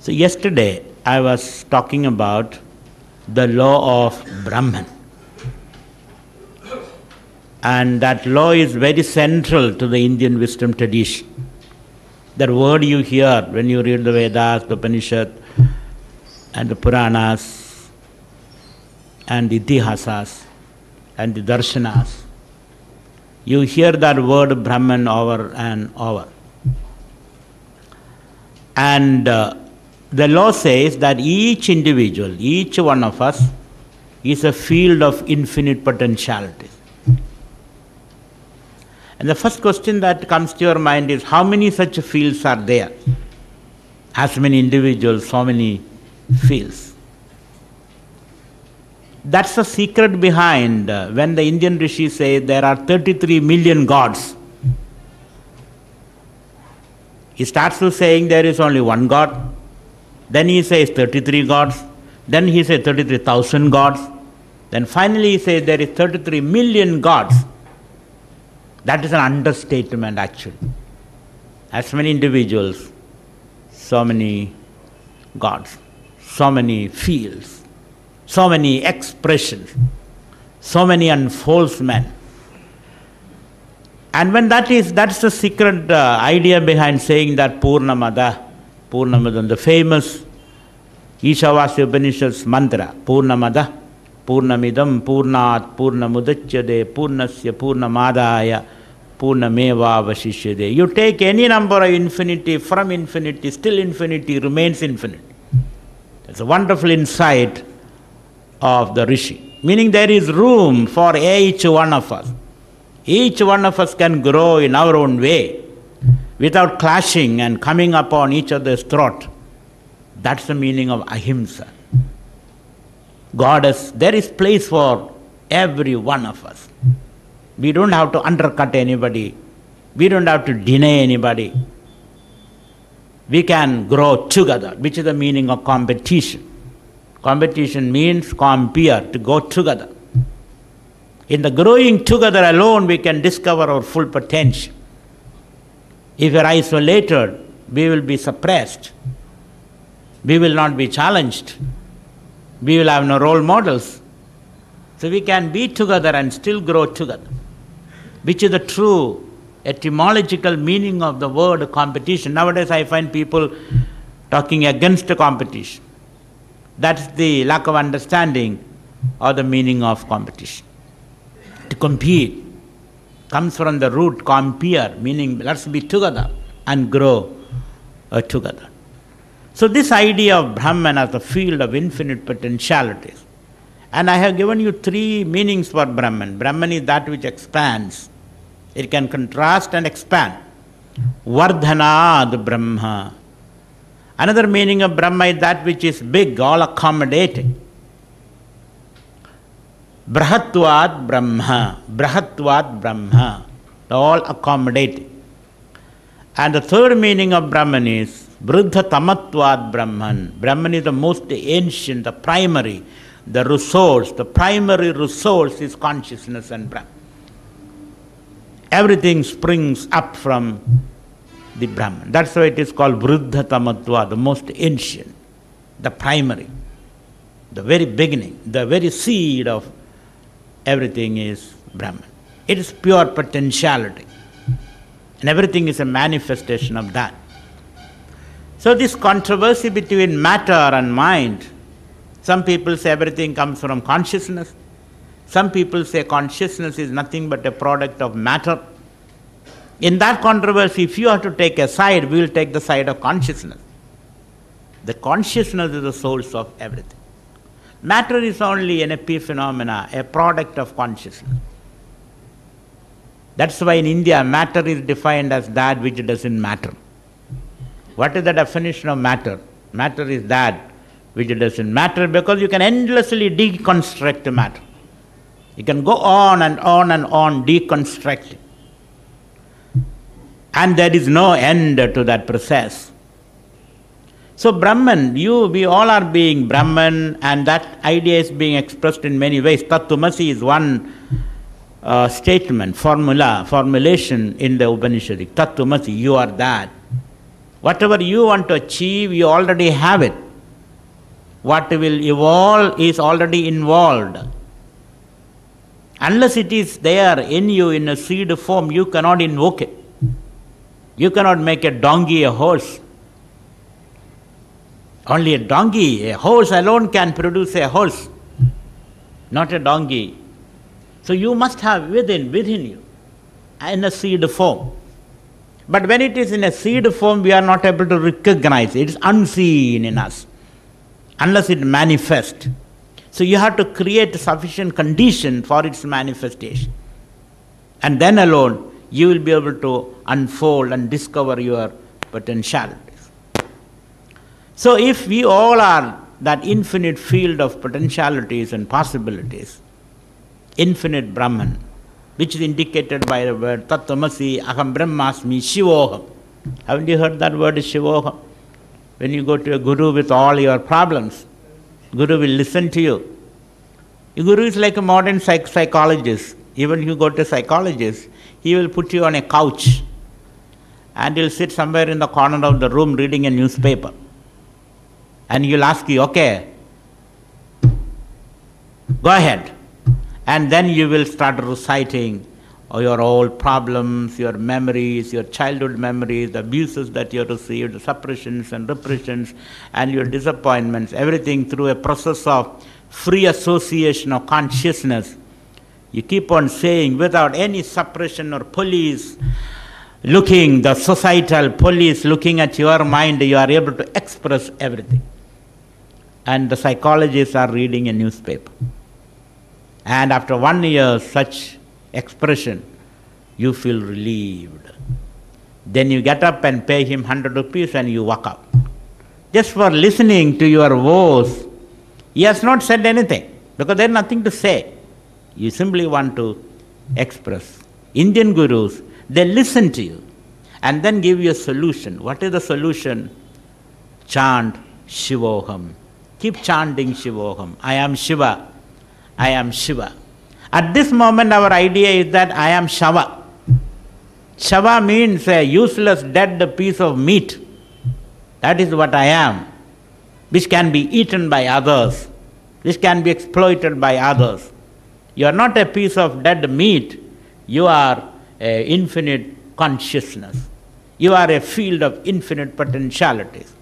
So yesterday I was talking about the law of Brahman. And that law is very central to the Indian wisdom tradition. That word you hear when you read the Vedas, the Upanishad, and the Puranas, and the Itihasas, and the Darshanas. You hear that word Brahman over and over. And the law says that each individual, each one of us, is a field of infinite potentialities. And the first question that comes to your mind is, how many such fields are there? As many individuals, so many fields. That's the secret behind when the Indian rishis say there are 33 million gods. He starts with saying there is only one God. Then he says 33 gods. Then he says 33,000 gods. Then finally he says there is 33 million gods. That is an understatement actually. As many individuals, so many gods, so many fields, so many expressions, so many unfoldments. And when that's the secret idea behind saying that Purnamada, the famous Ishavasya Upanishad's mantra, Purnamada, Purnamidam, Purnat, Purnamudachyade, Purnasya, Purnamadaya, Purnameva Vashishyade. You take any number of infinity from infinity, still infinity remains infinite. It's a wonderful insight of the Rishi. Meaning there is room for each one of us. Each one of us can grow in our own way without clashing and coming upon each other's throat. That's the meaning of ahimsa. There is place for every one of us. We don't have to undercut anybody. We don't have to deny anybody. We can grow together, which is the meaning of competition. Competition means compare, to go together. In the growing together alone, we can discover our full potential. If we are isolated, we will be suppressed. We will not be challenged. We will have no role models. So we can be together and still grow together, which is the true etymological meaning of the word competition. Nowadays I find people talking against the competition. That's the lack of understanding of the meaning of competition. To compete comes from the root compere, meaning let's be together and grow together. So this idea of Brahman as a field of infinite potentialities. And I have given you three meanings for Brahman. Brahman is that which expands. It can contrast and expand. Vardhanad Brahma. Another meaning of Brahma is that which is big, all accommodating. Brahatvad Brahma. Brahatvad Brahma. All accommodating. And the third meaning of Brahman is Vriddha Tamatvad Brahman. Brahman is the most ancient, the primary, the resource. The primary resource is consciousness and Brahman. Everything springs up from the Brahman. That's why it is called Vriddha Tamatva, the most ancient, the primary, the very beginning, the very seed of everything is Brahman. It is pure potentiality. And everything is a manifestation of that. So this controversy between matter and mind, some people say everything comes from consciousness. Some people say consciousness is nothing but a product of matter. In that controversy, if you have to take a side, we will take the side of consciousness. The consciousness is the source of everything. Matter is only an epiphenomena, a product of consciousness. That's why in India, matter is defined as that which doesn't matter. What is the definition of matter? Matter is that which doesn't matter, because you can endlessly deconstruct matter. You can go on and on and on deconstructing. And there is no end to that process. So Brahman, we all are being Brahman, and that idea is being expressed in many ways. Tattvamasi is one statement, formulation in the Upanishadic. Tattvamasi, you are that. Whatever you want to achieve, you already have it. What will evolve is already involved. Unless it is there in you in a seed form, you cannot invoke it. You cannot make a donkey a horse. Only a donkey, a horse alone can produce a horse, not a donkey. So you must have within you, in a seed form. But when it is in a seed form, we are not able to recognize it. It is unseen in us, unless it manifests. So you have to create sufficient condition for its manifestation. And then alone, you will be able to unfold and discover your potentialities. So if we all are that infinite field of potentialities and possibilities, infinite Brahman, which is indicated by the word Tattvamasi, Aham Brahmasmi, Shivoham. Haven't you heard that word Shivoham? When you go to a guru with all your problems, guru will listen to you. A guru is like a modern psychologist. Even if you go to a psychologist, he will put you on a couch and he'll sit somewhere in the corner of the room reading a newspaper. And he'll ask you, okay, go ahead. And then you will start reciting your old problems, your memories, your childhood memories, the abuses that you received, the suppressions and repressions, and your disappointments, everything through a process of free association of consciousness. You keep on saying without any suppression or police looking, the societal police looking at your mind, you are able to express everything. And the psychologists are reading a newspaper. And after 1 year such expression, you feel relieved. Then you get up and pay him 100 rupees and you walk out. Just for listening to your woes, he has not said anything because there is nothing to say. You simply want to express. Indian gurus, they listen to you and then give you a solution. What is the solution? Chant Shivoham. Keep chanting Shivoham. I am Shiva. I am Shiva. At this moment our idea is that I am Shava. Shava means a useless dead piece of meat. That is what I am, which can be eaten by others, which can be exploited by others. You are not a piece of dead meat. You are an infinite consciousness. You are a field of infinite potentialities.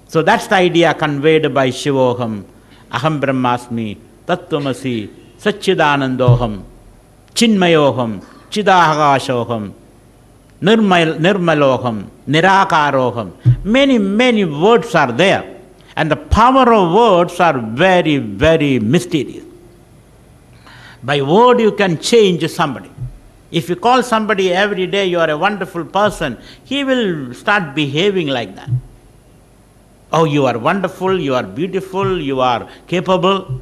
So that's the idea conveyed by Shivoham, Aham Brahmasmi, Tattvamasi, Satchidanandoham, Chinmayoham, Chidahakashoham, Nirmaloham, Nirakaroham. Many words are there. And the power of words are very, very mysterious. By word you can change somebody. If you call somebody every day, you are a wonderful person, he will start behaving like that. Oh, you are wonderful, you are beautiful, you are capable.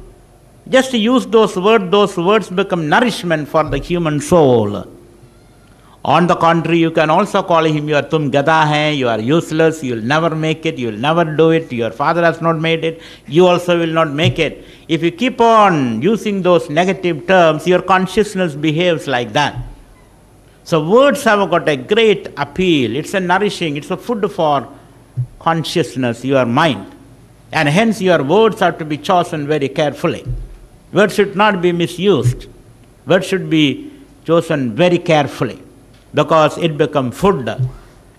Just use those words become nourishment for the human soul. On the contrary, you can also call him, you are tum gada hai, you are useless, you will never make it, you will never do it, your father has not made it, you also will not make it. If you keep on using those negative terms, your consciousness behaves like that. So words have got a great appeal, it's a nourishing, it's a food for consciousness, your mind. And hence your words have to be chosen very carefully. Words should not be misused. Words should be chosen very carefully because it becomes food.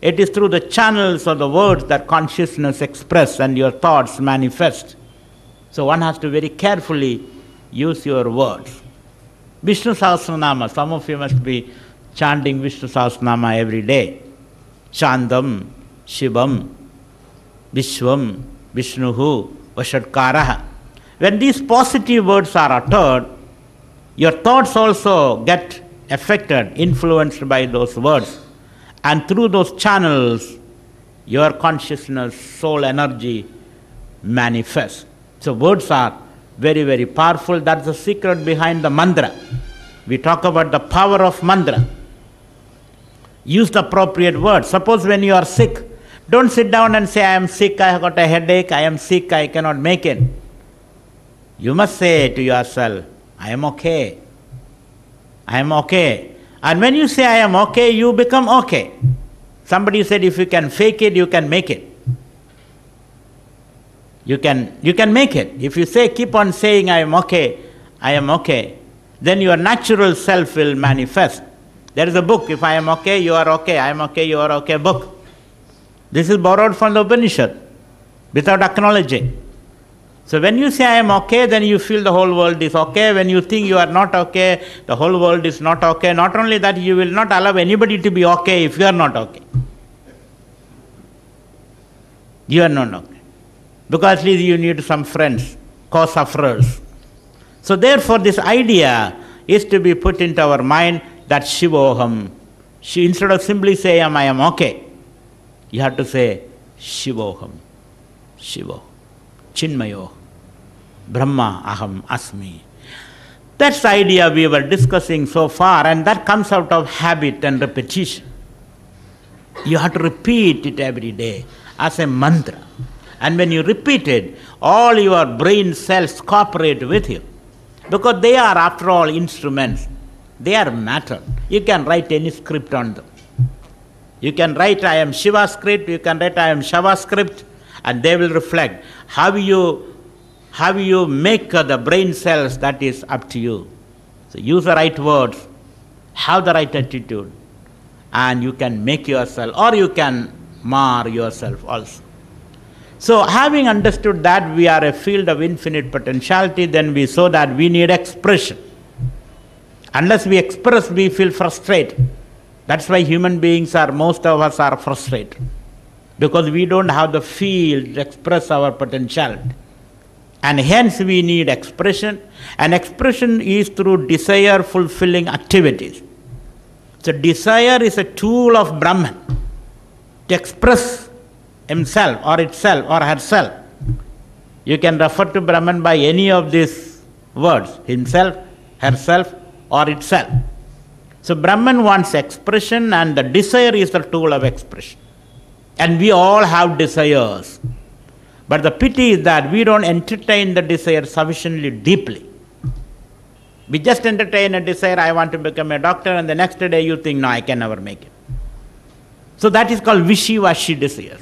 It is through the channels of the words that consciousness express and your thoughts manifest. So one has to very carefully use your words. Vishnu Sahasranama, some of you must be chanting Vishnu Sahasranama every day. Shandam, Shivam, Vishwam, Vishnuhu, Vashatkaraha. When these positive words are uttered, your thoughts also get affected, influenced by those words. And through those channels, your consciousness, soul energy manifests. So words are very, very powerful. That's the secret behind the mantra. We talk about the power of mantra. Use the appropriate words. Suppose when you are sick, don't sit down and say, I am sick, I have got a headache, I am sick, I cannot make it. You must say to yourself, I am okay. I am okay. And when you say I am okay, you become okay. Somebody said if you can fake it, you can make it. You can make it. If you keep on saying I am okay, then your natural self will manifest. There is a book, if I am okay, you are okay, I am okay, you are okay book. This is borrowed from the Upanishad without acknowledging. So when you say I am okay, then you feel the whole world is okay. When you think you are not okay, the whole world is not okay. Not only that, you will not allow anybody to be okay if you are not okay. You are not okay. Because at least you need some friends, co-sufferers. So therefore this idea is to be put into our mind that Shivoham. Instead of simply saying I am okay, you have to say Shivoham. Shivo. Chinmayo. Brahma aham asmi. That's the idea we were discussing so far, and that comes out of habit and repetition. You have to repeat it every day as a mantra. And when you repeat it, all your brain cells cooperate with you. Because they are, after all, instruments. They are matter. You can write any script on them. You can write I am Shiva script, you can write I am Shava script, and they will reflect. How you make the brain cells, that is up to you. So use the right words, have the right attitude, and you can make yourself, or you can mar yourself also. So having understood that we are a field of infinite potentiality, then we saw that we need expression. Unless we express, we feel frustrated. That's why human beings most of us are frustrated. Because we don't have the field to express our potentiality. And hence we need expression. And expression is through desire fulfilling activities. So desire is a tool of Brahman to express himself or itself or herself. You can refer to Brahman by any of these words, himself, herself, or itself. So Brahman wants expression, and the desire is the tool of expression. And we all have desires. But the pity is that we don't entertain the desire sufficiently deeply. We just entertain a desire, I want to become a doctor, and the next day you think, no, I can never make it. So that is called wishy-washy desire.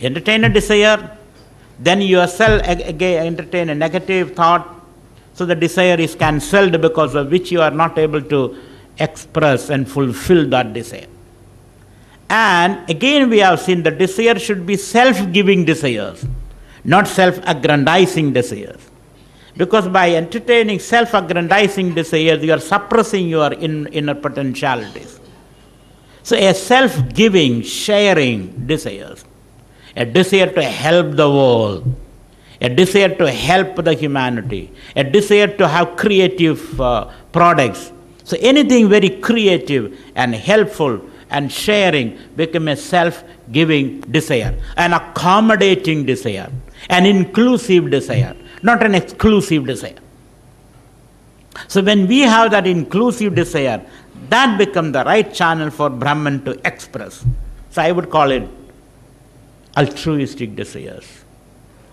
Entertain a desire, then yourself entertain a negative thought, so the desire is cancelled, because of which you are not able to express and fulfill that desire. And again we have seen the desire should be self-giving desires, not self-aggrandizing desires. Because by entertaining self-aggrandizing desires, you are suppressing your inner potentialities. So a self-giving, sharing desires, a desire to help the world, a desire to help the humanity, a desire to have creative products. So anything very creative and helpful and sharing become a self-giving desire, an accommodating desire, an inclusive desire, not an exclusive desire. So when we have that inclusive desire, that becomes the right channel for Brahman to express. So I would call it altruistic desires.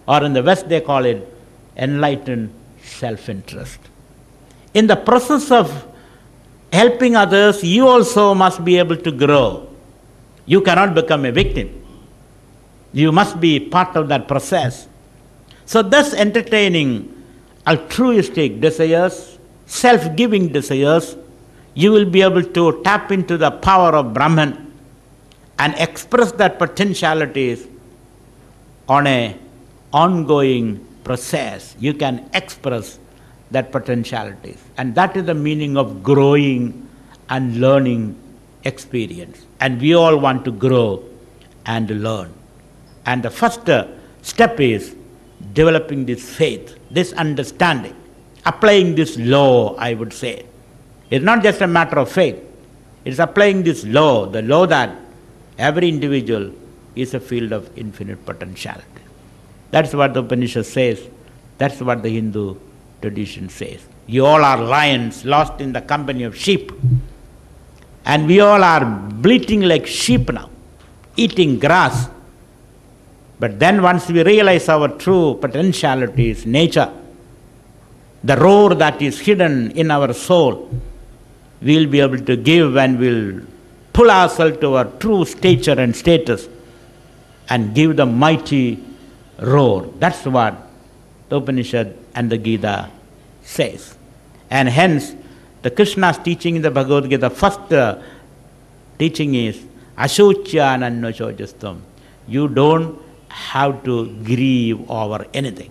Or in the West they call it enlightened self-interest. In the process of helping others, you also must be able to grow. You cannot become a victim. You must be part of that process. So thus entertaining altruistic desires, self-giving desires, you will be able to tap into the power of Brahman and express that potentialities on an ongoing process. You can express that potentialities. And that is the meaning of growing and learning experience. And we all want to grow and learn. And the first step is developing this faith, this understanding, applying this law, I would say. It's not just a matter of faith. It's applying this law, the law that every individual is a field of infinite potentiality. That's what the Upanishad says. That's what the Hindu tradition says. You all are lions lost in the company of sheep. And we all are bleating like sheep now, eating grass. But then once we realize our true potentialities, nature, the roar that is hidden in our soul, we'll be able to give and we'll pull ourselves to our true stature and status and give the mighty roar. That's what the Upanishad and the Gita says. And hence, the Krishna's teaching in the Bhagavad Gita, first teaching is Ashochyanannachojastam. You don't have to grieve over anything.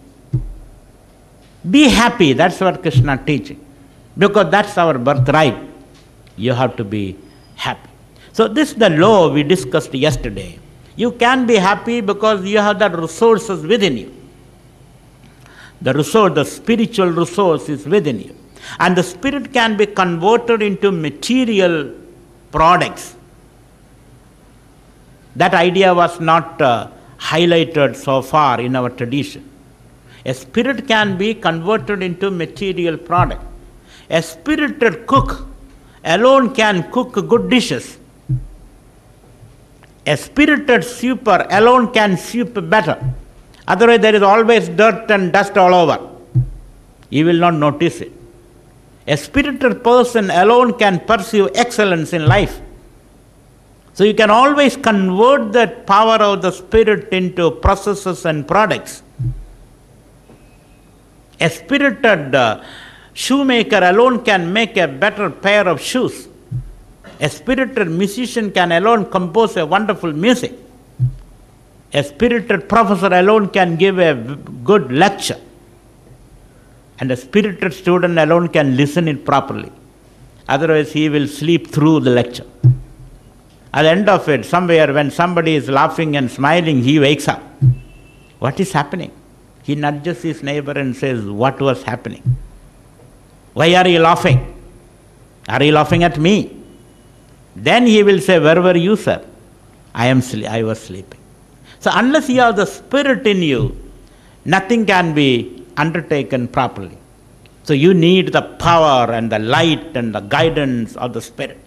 Be happy, that's what Krishna is teaching. Because that's our birthright. You have to be happy. So this is the law we discussed yesterday. You can be happy because you have the resources within you. The resource, the spiritual resource is within you. And the spirit can be converted into material products. That idea was not highlighted so far in our tradition. A spirit can be converted into material product. A spirited cook alone can cook good dishes. A spirited sweeper alone can sweep better. Otherwise there is always dirt and dust all over. You will not notice it. A spirited person alone can pursue excellence in life. So you can always convert that power of the spirit into processes and products. A spirited shoemaker alone can make a better pair of shoes. A spirited musician can alone compose a wonderful music. A spirited professor alone can give a good lecture. And a spirited student alone can listen it properly. Otherwise he will sleep through the lecture. At the end of it, somewhere when somebody is laughing and smiling, he wakes up. What is happening? He nudges his neighbor and says, what was happening? Why are you laughing? Are you laughing at me? Then he will say, where were you, sir? I was sleeping. So unless you have the spirit in you, nothing can be undertaken properly. So you need the power and the light and the guidance of the spirit.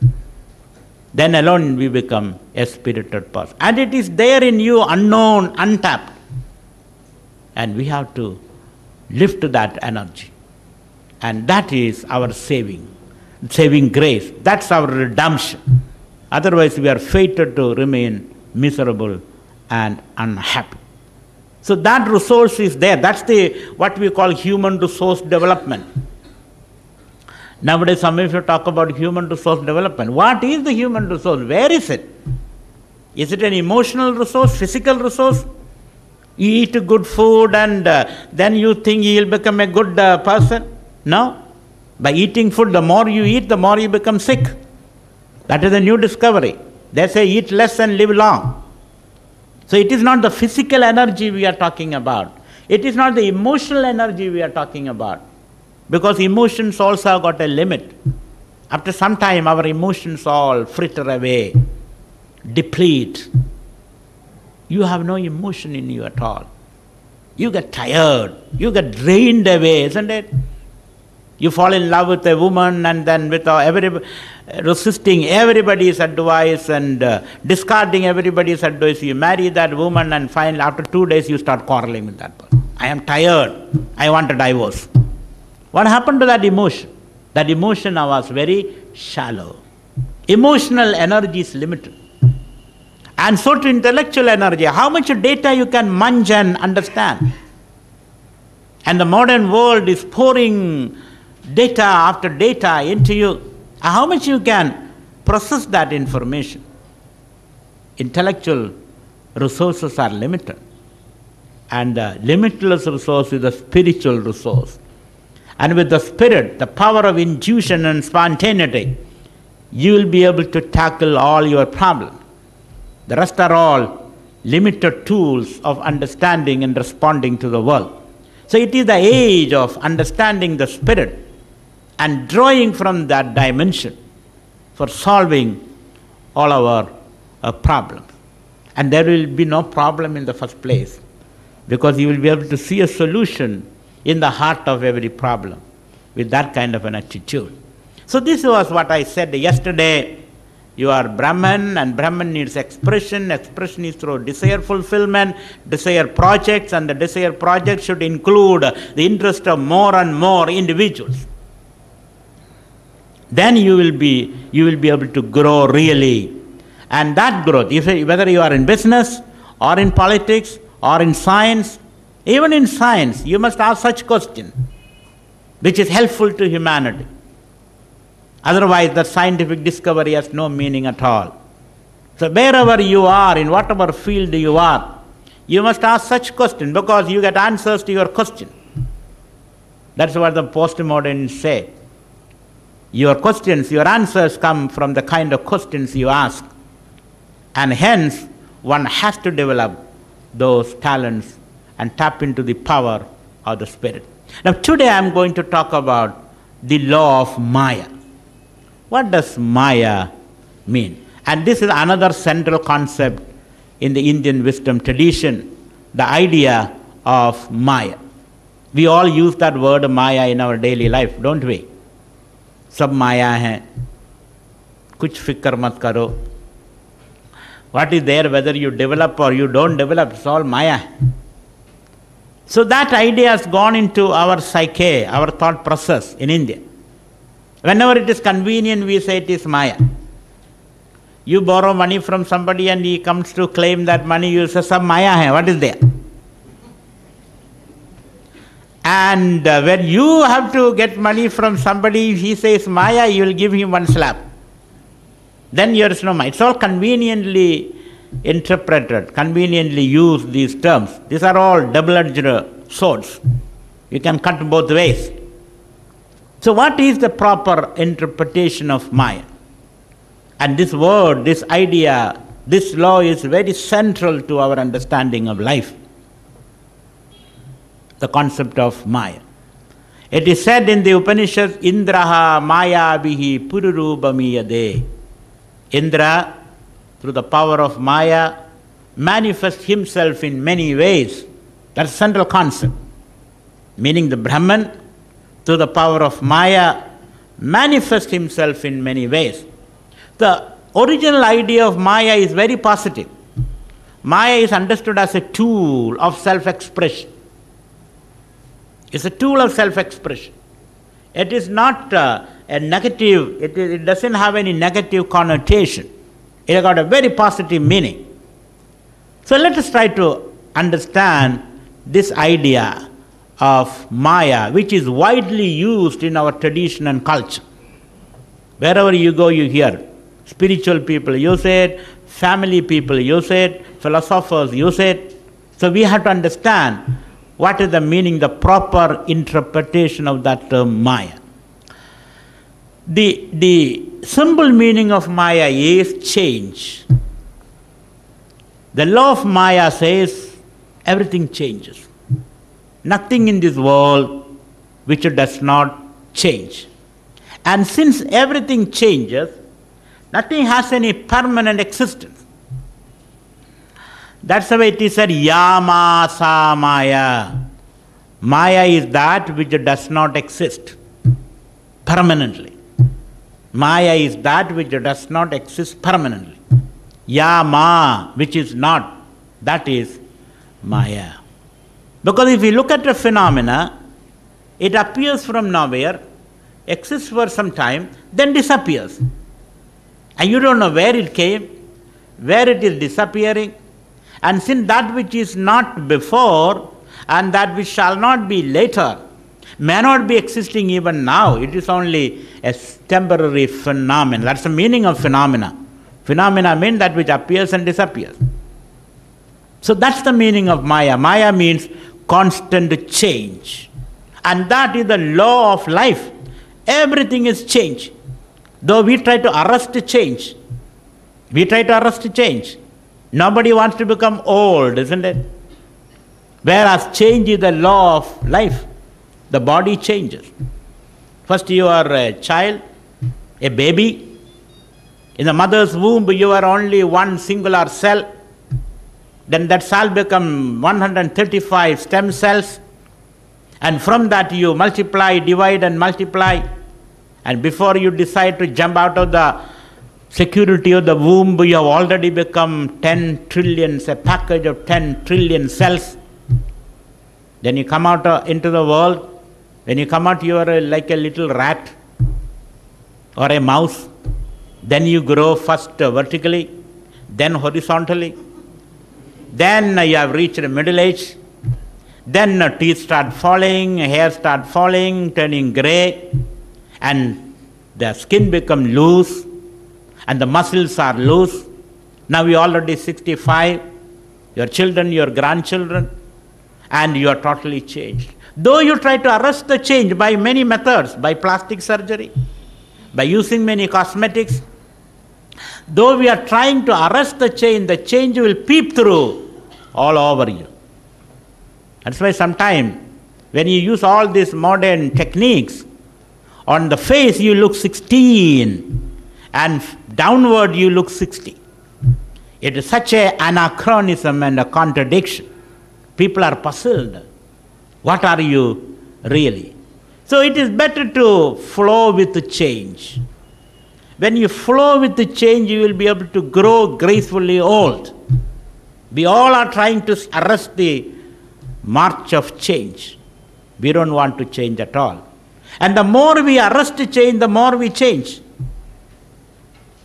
Then alone we become a spirited person. And it is there in you, unknown, untapped. And we have to lift that energy. And that is our saving grace. That's our redemption. Otherwise we are fated to remain miserable and unhappy. So that resource is there. That's what we call human resource development. Nowadays some of you talk about human resource development. What is the human resource? Where is it? Is it an emotional resource, physical resource? You eat good food and then you think you will become a good person? No. By eating food, the more you eat, the more you become sick. That is a new discovery. They say eat less and live long. So it is not the physical energy we are talking about. It is not the emotional energy we are talking about. Because emotions also have got a limit. After some time, our emotions all fritter away, deplete. You have no emotion in you at all. You get tired, you get drained away, isn't it? You fall in love with a woman and then resisting everybody's advice and discarding everybody's advice. You marry that woman and finally after 2 days you start quarreling with that person. I am tired, I want a divorce. What happened to that emotion? That emotion was very shallow. Emotional energy is limited. And so to intellectual energy, how much data you can munch and understand. And the modern world is pouring data after data into you. How much you can process that information. Intellectual resources are limited. And the limitless resource is the spiritual resource. And with the spirit, the power of intuition and spontaneity, you will be able to tackle all your problems. The rest are all limited tools of understanding and responding to the world. So it is the age of understanding the spirit and drawing from that dimension for solving all our problems. And there will be no problem in the first place, because you will be able to see a solution in the heart of every problem with that kind of an attitude. So this was what I said yesterday. You are Brahman, and Brahman needs expression. Expression is through desire fulfillment, desire projects, and the desire projects should include the interest of more and more individuals. Then you will be able to grow really And that growth, whether you are in business or in politics or in science, even in science, you must ask such question, which is helpful to humanity. Otherwise, the scientific discovery has no meaning at all. So wherever you are, in whatever field you are, you must ask such question because you get answers to your question. That's what the postmodernists say. Your questions, your answers come from the kind of questions you ask. And hence, one has to develop those talents and tap into the power of the spirit. Now today I am going to talk about the law of Maya. What does Maya mean? And this is another central concept in the Indian wisdom tradition, the idea of Maya. We all use that word Maya in our daily life, don't we? Sab Maya hai, kuch fikr mat karo. What is there, whether you develop or you don't develop, it's all Maya. So that idea has gone into our psyche, our thought process in India. Whenever it is convenient, we say it is Maya. You borrow money from somebody and he comes to claim that money, you say, Sab Maya hai, what is there? And when you have to get money from somebody, he says Maya, you will give him one slap. Then there is no Maya. It's all conveniently interpreted, conveniently used, these terms. These are all double-edged swords. You can cut both ways. So what is the proper interpretation of Maya? And this word, this idea, this law is very central to our understanding of life. The concept of Maya. It is said in the Upanishads, Indraha Maya Bihi Pururubamiyade. Indra, through the power of Maya, manifests himself in many ways. That's the central concept. Meaning the Brahman, through the power of Maya, manifests himself in many ways. The original idea of Maya is very positive. Maya is understood as a tool of self-expression. It's a tool of self-expression. It is not a negative, it doesn't have any negative connotation. It has got a very positive meaning. So let us try to understand this idea of Maya, which is widely used in our tradition and culture. Wherever you go, you hear. Spiritual people use it, family people use it, philosophers use it. So we have to understand what is the meaning, the proper interpretation of that term Maya. The simple meaning of Maya is change. The law of Maya says everything changes. Nothing in this world which does not change. And since everything changes, nothing has any permanent existence. That's the way it is said, Yama Sa Maya. Maya is that which does not exist permanently. Maya is that which does not exist permanently. Yama, which is not, that is Maya. Because if you look at a phenomena, it appears from nowhere, exists for some time, then disappears. And you don't know where it came, where it is disappearing. And since that which is not before and that which shall not be later may not be existing even now, it is only a temporary phenomenon. That's the meaning of phenomena. Phenomena mean that which appears and disappears. So that's the meaning of Maya. Maya means constant change. And that is the law of life. Everything is change. Though we try to arrest change. Nobody wants to become old, isn't it? Whereas change is the law of life. The body changes. First you are a child, a baby. In the mother's womb you are only one singular cell. Then that cell becomes 135 stem cells. And from that you multiply, divide and multiply. And before you decide to jump out of the security of the womb, you have already become 10 trillion, a package of 10 trillion cells. Then you come out into the world. When you come out, you are like a little rat or a mouse. Then you grow first vertically, then horizontally. Then you have reached middle age. Then teeth start falling, hair start falling, turning grey, and the skin become loose, and the muscles are loose. Now you are already 65, your children, your grandchildren, and you are totally changed. Though you try to arrest the change by many methods, by plastic surgery, by using many cosmetics, though we are trying to arrest the change will peep through all over you. That's why sometimes when you use all these modern techniques, on the face you look 16 and downward you look 60. It is such an anachronism and a contradiction. People are puzzled. What are you really? So it is better to flow with the change. When you flow with the change, you will be able to grow gracefully old. We all are trying to arrest the march of change. We don't want to change at all. And the more we arrest change, the more we change.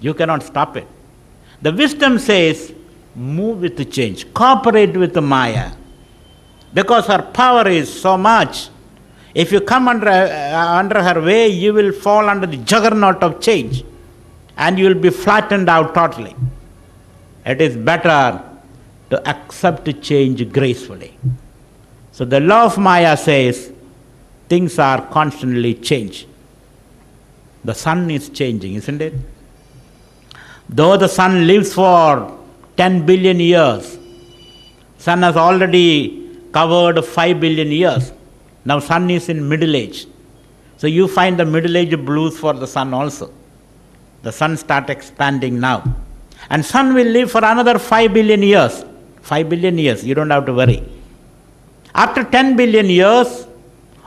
You cannot stop it. The wisdom says, move with the change, cooperate with the Maya. Because her power is so much. If you come under her way, you will fall under the juggernaut of change. And you will be flattened out totally. It is better to accept change gracefully. So the law of Maya says, things are constantly changing. The sun is changing, isn't it? Though the sun lives for 10 billion years, sun has already covered 5 billion years. Now sun is in middle age. So you find the middle age blues for the sun also. The sun starts expanding now. And sun will live for another 5 billion years. 5 billion years, you don't have to worry. After 10 billion years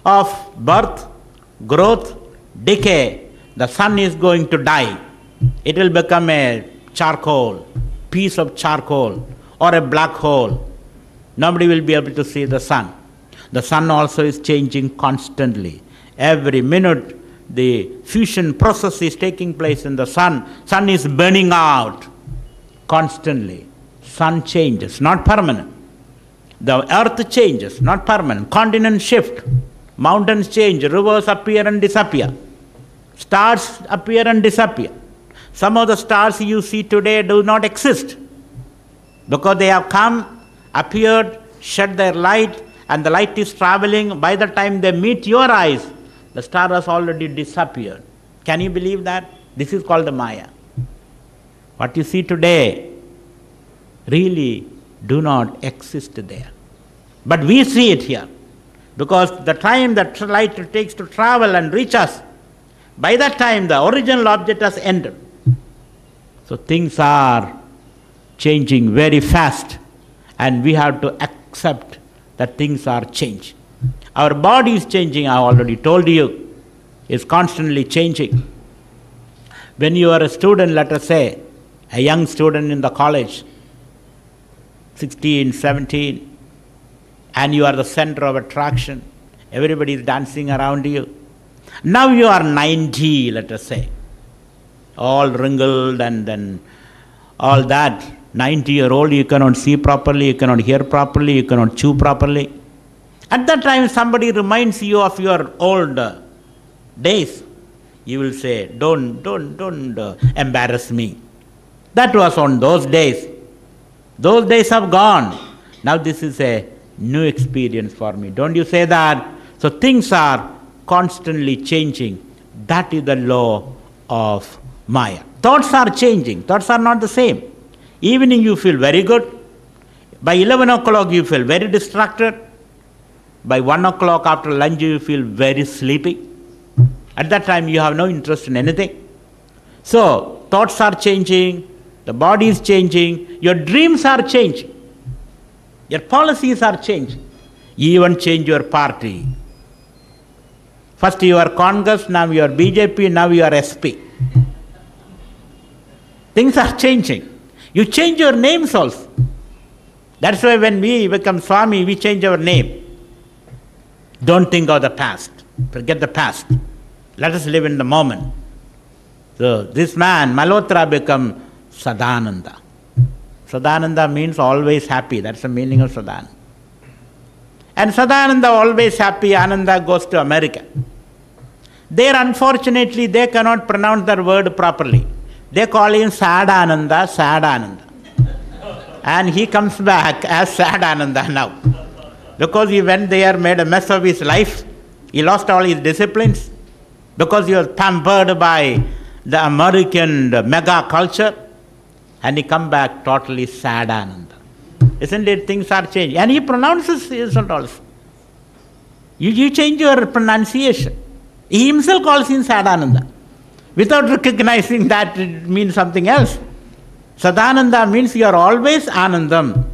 of birth, growth, decay, the sun is going to die. It will become a charcoal, piece of charcoal, or a black hole. Nobody will be able to see the sun. The sun also is changing constantly. Every minute the fusion process is taking place in the sun. Sun is burning out constantly. Sun changes, not permanent. The earth changes, not permanent. Continents shift. Mountains change. Rivers appear and disappear. Stars appear and disappear. Some of the stars you see today do not exist because they have come, appeared, shed their light, and the light is traveling. By the time they meet your eyes, the star has already disappeared. Can you believe that? This is called the Maya. What you see today really do not exist there. But we see it here because the time that light takes to travel and reach us, by that time the original object has ended. So things are changing very fast and we have to accept that things are changing. Our body is changing, I already told you, is constantly changing. When you are a student, let us say, a young student in the college, 16, 17, and you are the center of attraction, everybody is dancing around you. Now you are 90, let us say, all wrinkled and then all that. 90-year-old, you cannot see properly, you cannot hear properly, you cannot chew properly. At that time, somebody reminds you of your old days. You will say, don't embarrass me. That was on those days. Those days have gone. Now this is a new experience for me. Don't you say that? So things are constantly changing. That is the law of Maya. Thoughts are changing. Thoughts are not the same. Evening you feel very good. By 11 o'clock you feel very distracted. By 1 o'clock after lunch you feel very sleepy. At that time you have no interest in anything. So thoughts are changing, the body is changing, your dreams are changing, your policies are changing. You even change your party. First you are Congress, now you are BJP, now you are SP. Things are changing. You change your names also. That's why when we become Swami, we change our name. Don't think of the past. Forget the past. Let us live in the moment. So this man, Malhotra, become Sadananda. Sadananda means always happy. That's the meaning of Sadananda. And Sadananda always happy, Ananda goes to America. There, unfortunately, they cannot pronounce that word properly. They call him Sadananda, Sadananda. And he comes back as Sadananda now. Because he went there, made a mess of his life. He lost all his disciplines. Because he was pampered by the American mega culture. And he come back totally Sadananda. Isn't it? Things are changing. And he pronounces it also. You change your pronunciation. He himself calls him Sadananda. Without recognizing that it means something else. Sadananda means you are always Anandam.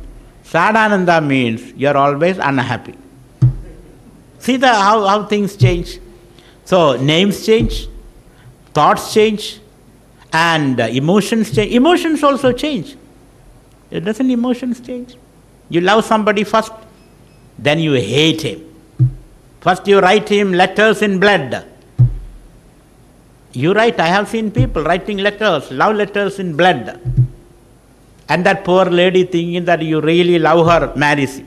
Sadananda means you are always unhappy. See how things change. So names change, thoughts change, and emotions change. Emotions also change. Doesn't emotions change? You love somebody first, then you hate him. First you write him letters in blood. You write, I have seen people writing letters, love letters in blood. And that poor lady thinking that you really love her, marries you.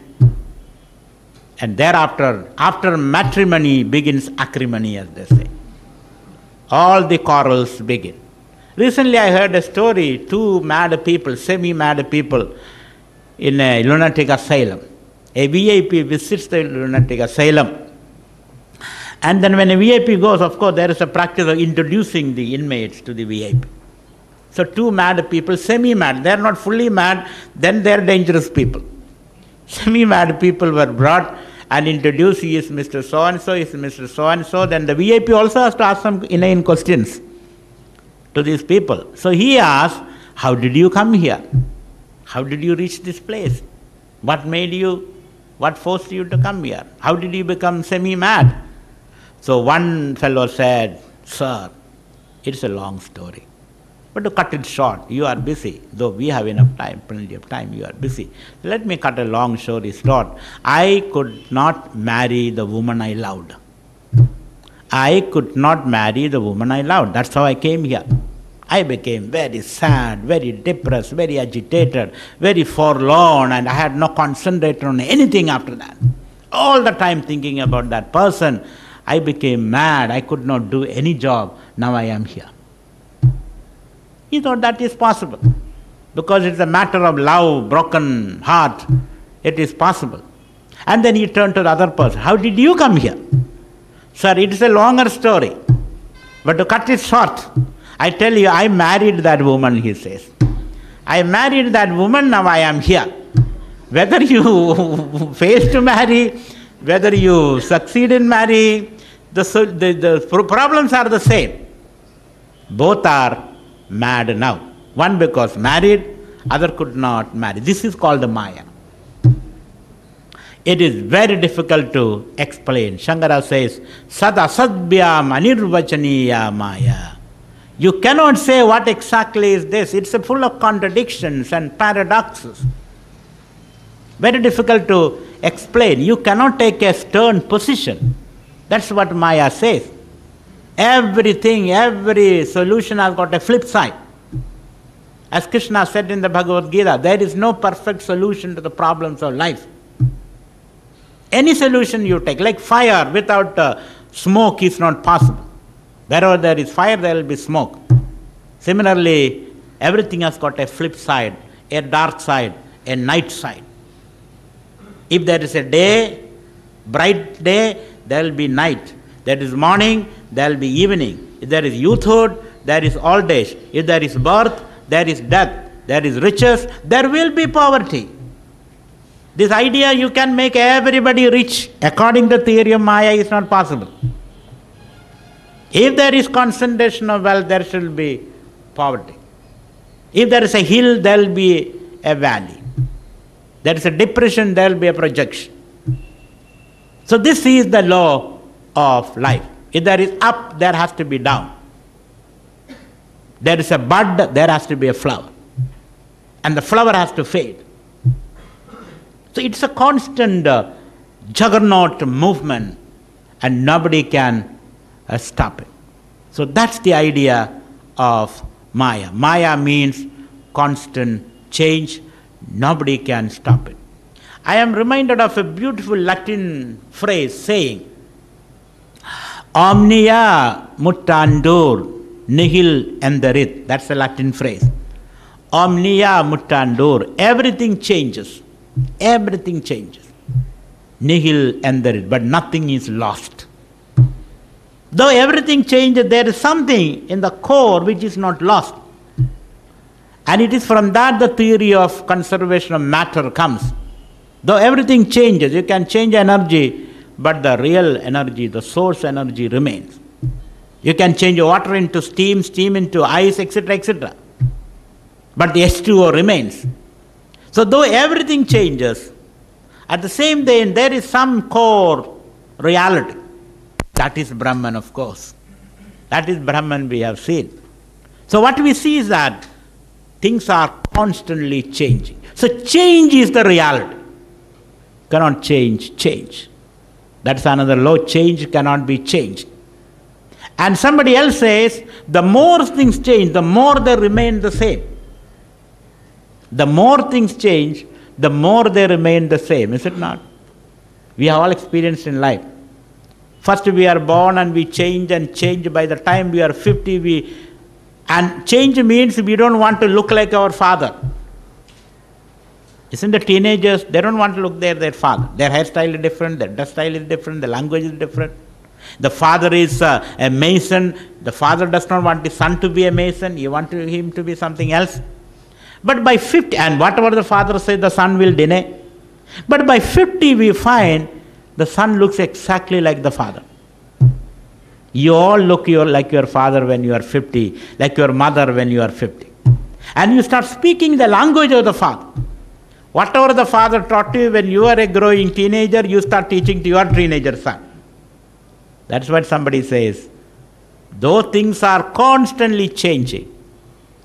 And thereafter, after matrimony begins acrimony, as they say. All the quarrels begin. Recently I heard a story, two mad people, semi-mad people in a lunatic asylum. A VIP visits the lunatic asylum. And then when a VIP goes, of course, there is a practice of introducing the inmates to the VIP. So two mad people, semi-mad, they are not fully mad, then they are dangerous people. Semi-mad people were brought and introduced, he is Mr. So-and-so, he is Mr. So-and-so. Then the VIP also has to ask some inane questions to these people. So he asked, how did you come here? How did you reach this place? What made you, what forced you to come here? How did you become semi-mad? So one fellow said, sir, it's a long story. But to cut it short, you are busy. Though we have enough time, plenty of time, you are busy. Let me cut a long story short. I could not marry the woman I loved. I could not marry the woman I loved. That's how I came here. I became very sad, very depressed, very agitated, very forlorn, and I had no concentration on anything after that. All the time thinking about that person. I became mad. I could not do any job. Now I am here. He thought that is possible. Because it's a matter of love, broken heart. It is possible. And then he turned to the other person. How did you come here? Sir, it is a longer story. But to cut it short, I tell you, I married that woman, he says. I married that woman, now I am here. Whether you fail to marry, whether you succeed in marrying, the problems are the same. Both are mad now. One because married, other could not marry. This is called the Maya. It is very difficult to explain. Shankara says, Sad asadbhyam anirvachaniya Maya. You cannot say what exactly is this. It's full of contradictions and paradoxes. Very difficult to explain. You cannot take a stern position. That's what Maya says. Everything, every solution has got a flip side. As Krishna said in the Bhagavad Gita, there is no perfect solution to the problems of life. Any solution you take, like fire without smoke is not possible. Wherever there is fire, there will be smoke. Similarly, everything has got a flip side, a dark side, a night side. If there is a day, bright day, there will be night. There is morning, there will be evening. If there is youthhood, there is old age. If there is birth, there is death. There is riches, there will be poverty. This idea you can make everybody rich according to the theory of Maya is not possible. If there is concentration of wealth, there should be poverty. If there is a hill, there will be a valley. There is a depression, there will be a projection. So this is the law of life. If there is up, there has to be down. There is a bud, there has to be a flower. And the flower has to fade. So it's a constant juggernaut movement, and nobody can stop it. So that's the idea of Maya. Maya means constant change, Nobody can stop it. I am reminded of a beautiful Latin phrase saying, Omnia mutandur nihil enderit. That's a Latin phrase. Omnia mutandur. Everything changes. Everything changes. Nihil enderit. But nothing is lost. Though everything changes, there is something in the core which is not lost. And it is from that the theory of conservation of matter comes. Though everything changes, you can change energy, but the real energy, the source energy remains. You can change water into steam, steam into ice, etc., etc. But the H2O remains. So though everything changes, at the same time there is some core reality. That is Brahman, of course. That is Brahman we have seen. So what we see is that things are constantly changing. So change is the reality. Cannot change, change. That's another law. Change cannot be changed. And somebody else says, the more things change, the more they remain the same. The more things change, the more they remain the same. Is it not? We have all experienced in life. First we are born and we change and change. By the time we are 50, and change means we don't want to look like our father. Isn't the teenagers, they don't want to look like their father. Their hairstyle is different, their dress style is different, the language is different. The father is a mason. The father does not want the son to be a mason. He wants him to be something else. But by 50, and whatever the father says, the son will deny. But by 50 we find the son looks exactly like the father. You all look like your father when you are 50, like your mother when you are 50. And you start speaking the language of the father. Whatever the father taught you when you are a growing teenager, you start teaching to your teenager son. That's what somebody says. Though things are constantly changing,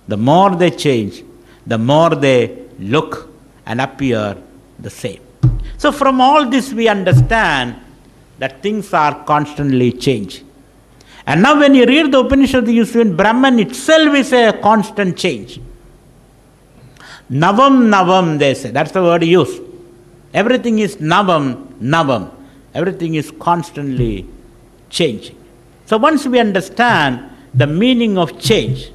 the more they change, the more they look and appear the same. So from all this we understand that things are constantly changing. And now when you read the Upanishad, you see Brahman itself is a constant change. Navam, navam, they say. That's the word used. Everything is navam, navam. Everything is constantly changing. So once we understand the meaning of change,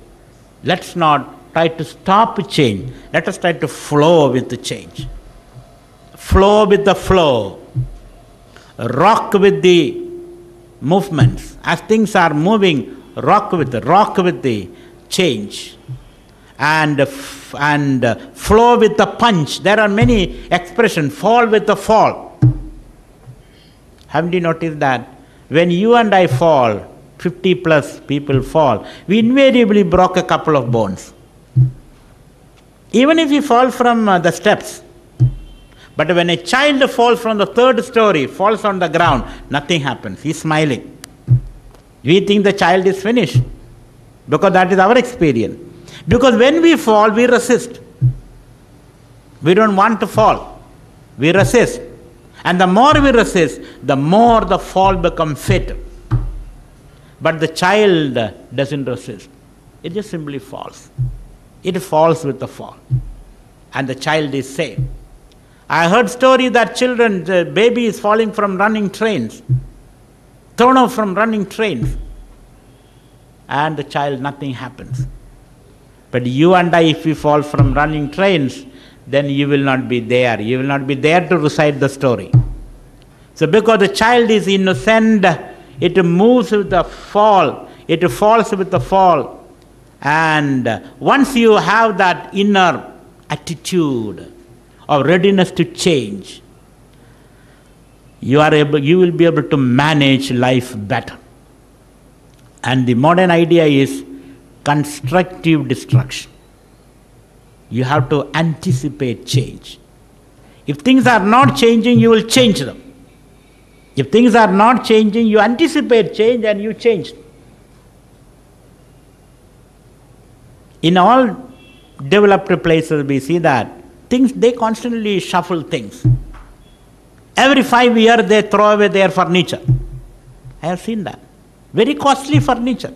let's not try to stop change. Let us try to flow with the change. Flow with the flow. Rock with the movements. As things are moving, rock with the change. And flow with the punch. There are many expressions. Fall with the fall. Haven't you noticed that? When you and I fall, 50 plus people fall, we invariably broke a couple of bones. Even if we fall from the steps. But when a child falls from the third story, falls on the ground, nothing happens. He's smiling. We think the child is finished. Because that is our experience. Because when we fall, we resist. We don't want to fall. We resist. And the more we resist, the more the fall becomes fatal. But the child doesn't resist. It just simply falls. It falls with the fall. And the child is saved. I heard story that children, the baby is falling from running trains. Thrown off from running trains. And the child, nothing happens. But you and I, if we fall from running trains, then you will not be there. You will not be there to recite the story. So because the child is innocent, it moves with the fall. It falls with the fall. And once you have that inner attitude of readiness to change, you will be able to manage life better. And the modern idea is constructive destruction. You have to anticipate change. If things are not changing, you will change them. If things are not changing, you anticipate change and you change. In all developed places, we see that things, they constantly shuffle things. Every 5 years, they throw away their furniture. I have seen that. Very costly furniture.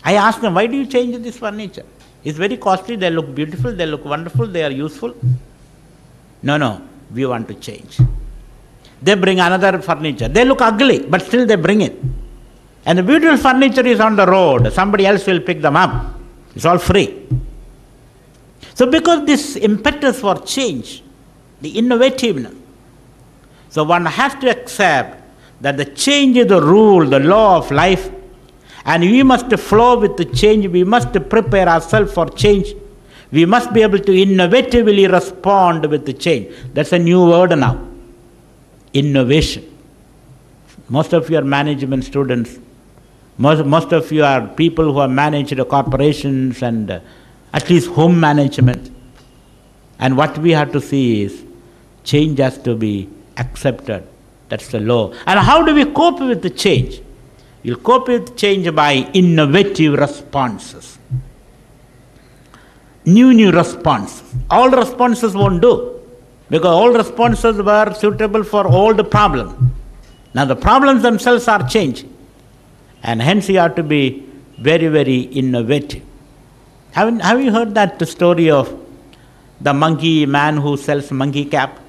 I asked them, why do you change this furniture? It's very costly, they look beautiful, they look wonderful, they are useful. No, we want to change. They bring another furniture. They look ugly, but still they bring it. And the beautiful furniture is on the road. Somebody else will pick them up. It's all free. So because this impetus for change, the innovativeness, so one has to accept that the change is the rule, the law of life, and we must flow with the change. We must prepare ourselves for change. We must be able to innovatively respond with the change. That's a new word now. Innovation. Most of you are management students. Most of you are people who have managed corporations and at least home management. And what we have to see is change has to be accepted. That's the law. And how do we cope with the change? We'll cope with change by innovative responses. New responses. All responses won't do, because all responses were suitable for all the problems. Now the problems themselves are changing, and hence you have to be very, very innovative. Have you heard that story of the monkey man who sells monkey cap?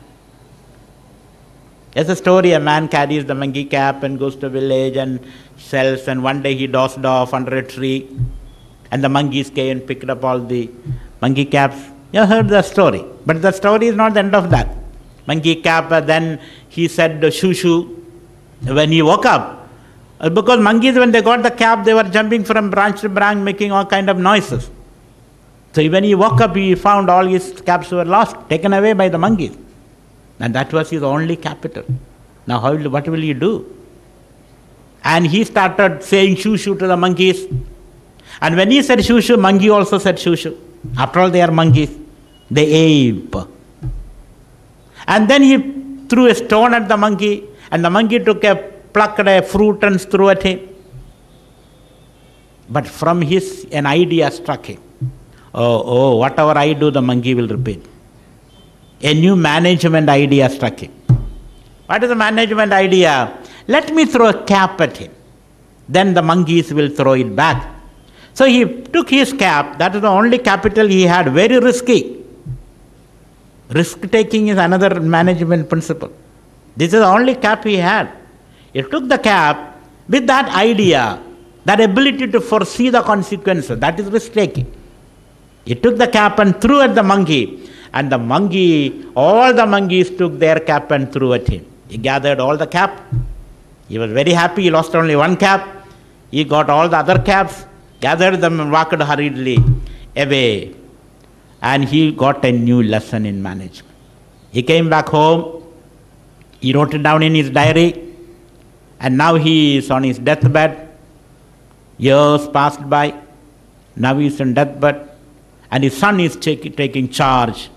There's a story, a man carries the monkey cap and goes to a village and sells, and one day he dozed off under a tree, and the monkeys came and picked up all the monkey caps. You heard the story, but the story is not the end of that. Monkey cap, then he said shoo shoo when he woke up. Because monkeys, when they got the cap, they were jumping from branch to branch, making all kind of noises. So when he woke up, he found all his caps were lost, taken away by the monkeys. And that was his only capital. Now what will he do? And he started saying shoo shoo to the monkeys. And when he said shoo shoo, monkey also said shoo shoo. After all, they are monkeys. They ape. And then he threw a stone at the monkey, and the monkey plucked a fruit and threw at him. But from an idea struck him. Oh, whatever I do, the monkey will repeat. A new management idea struck him. What is the management idea? Let me throw a cap at him. Then the monkeys will throw it back. So he took his cap. That is the only capital he had. Very risky. Risk-taking is another management principle. This is the only cap he had. He took the cap with that idea, that ability to foresee the consequences. That is risk-taking. He took the cap and threw at the monkey. And all the monkeys took their cap and threw at him. He gathered all the cap. He was very happy. He lost only one cap. He got all the other caps, gathered them and walked hurriedly away. And he got a new lesson in management. He came back home. He wrote it down in his diary. And now he is on his deathbed. Years passed by. Now he is on deathbed. And his son is taking charge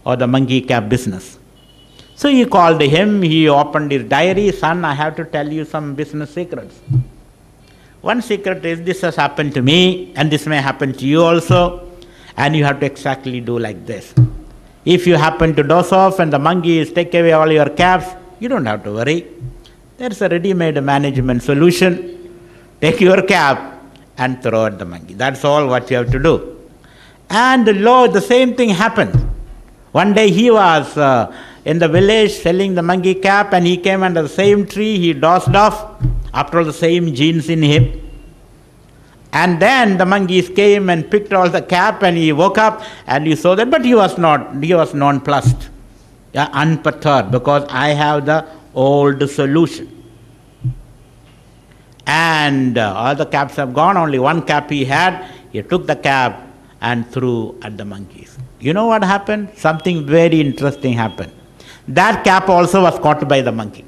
of the monkey cap business. So he called him, he opened his diary. Son, I have to tell you some business secrets. One secret is, this has happened to me, and this may happen to you also, and you have to exactly do like this. If you happen to doze off and the monkeys take away all your caps, you don't have to worry. There's a ready-made management solution. Take your cap and throw at the monkey. That's all what you have to do. And the same thing happened. One day he was in the village selling the monkey cap, and he came under the same tree. He dozed off, after all the same genes in him. And then the monkeys came and picked all the cap, and he woke up and he saw that, but he was nonplussed, unperturbed, because I have the old solution. And all the caps have gone, only one cap he had. He took the cap and threw at the monkeys. You know what happened? Something very interesting happened. That cap also was caught by the monkey.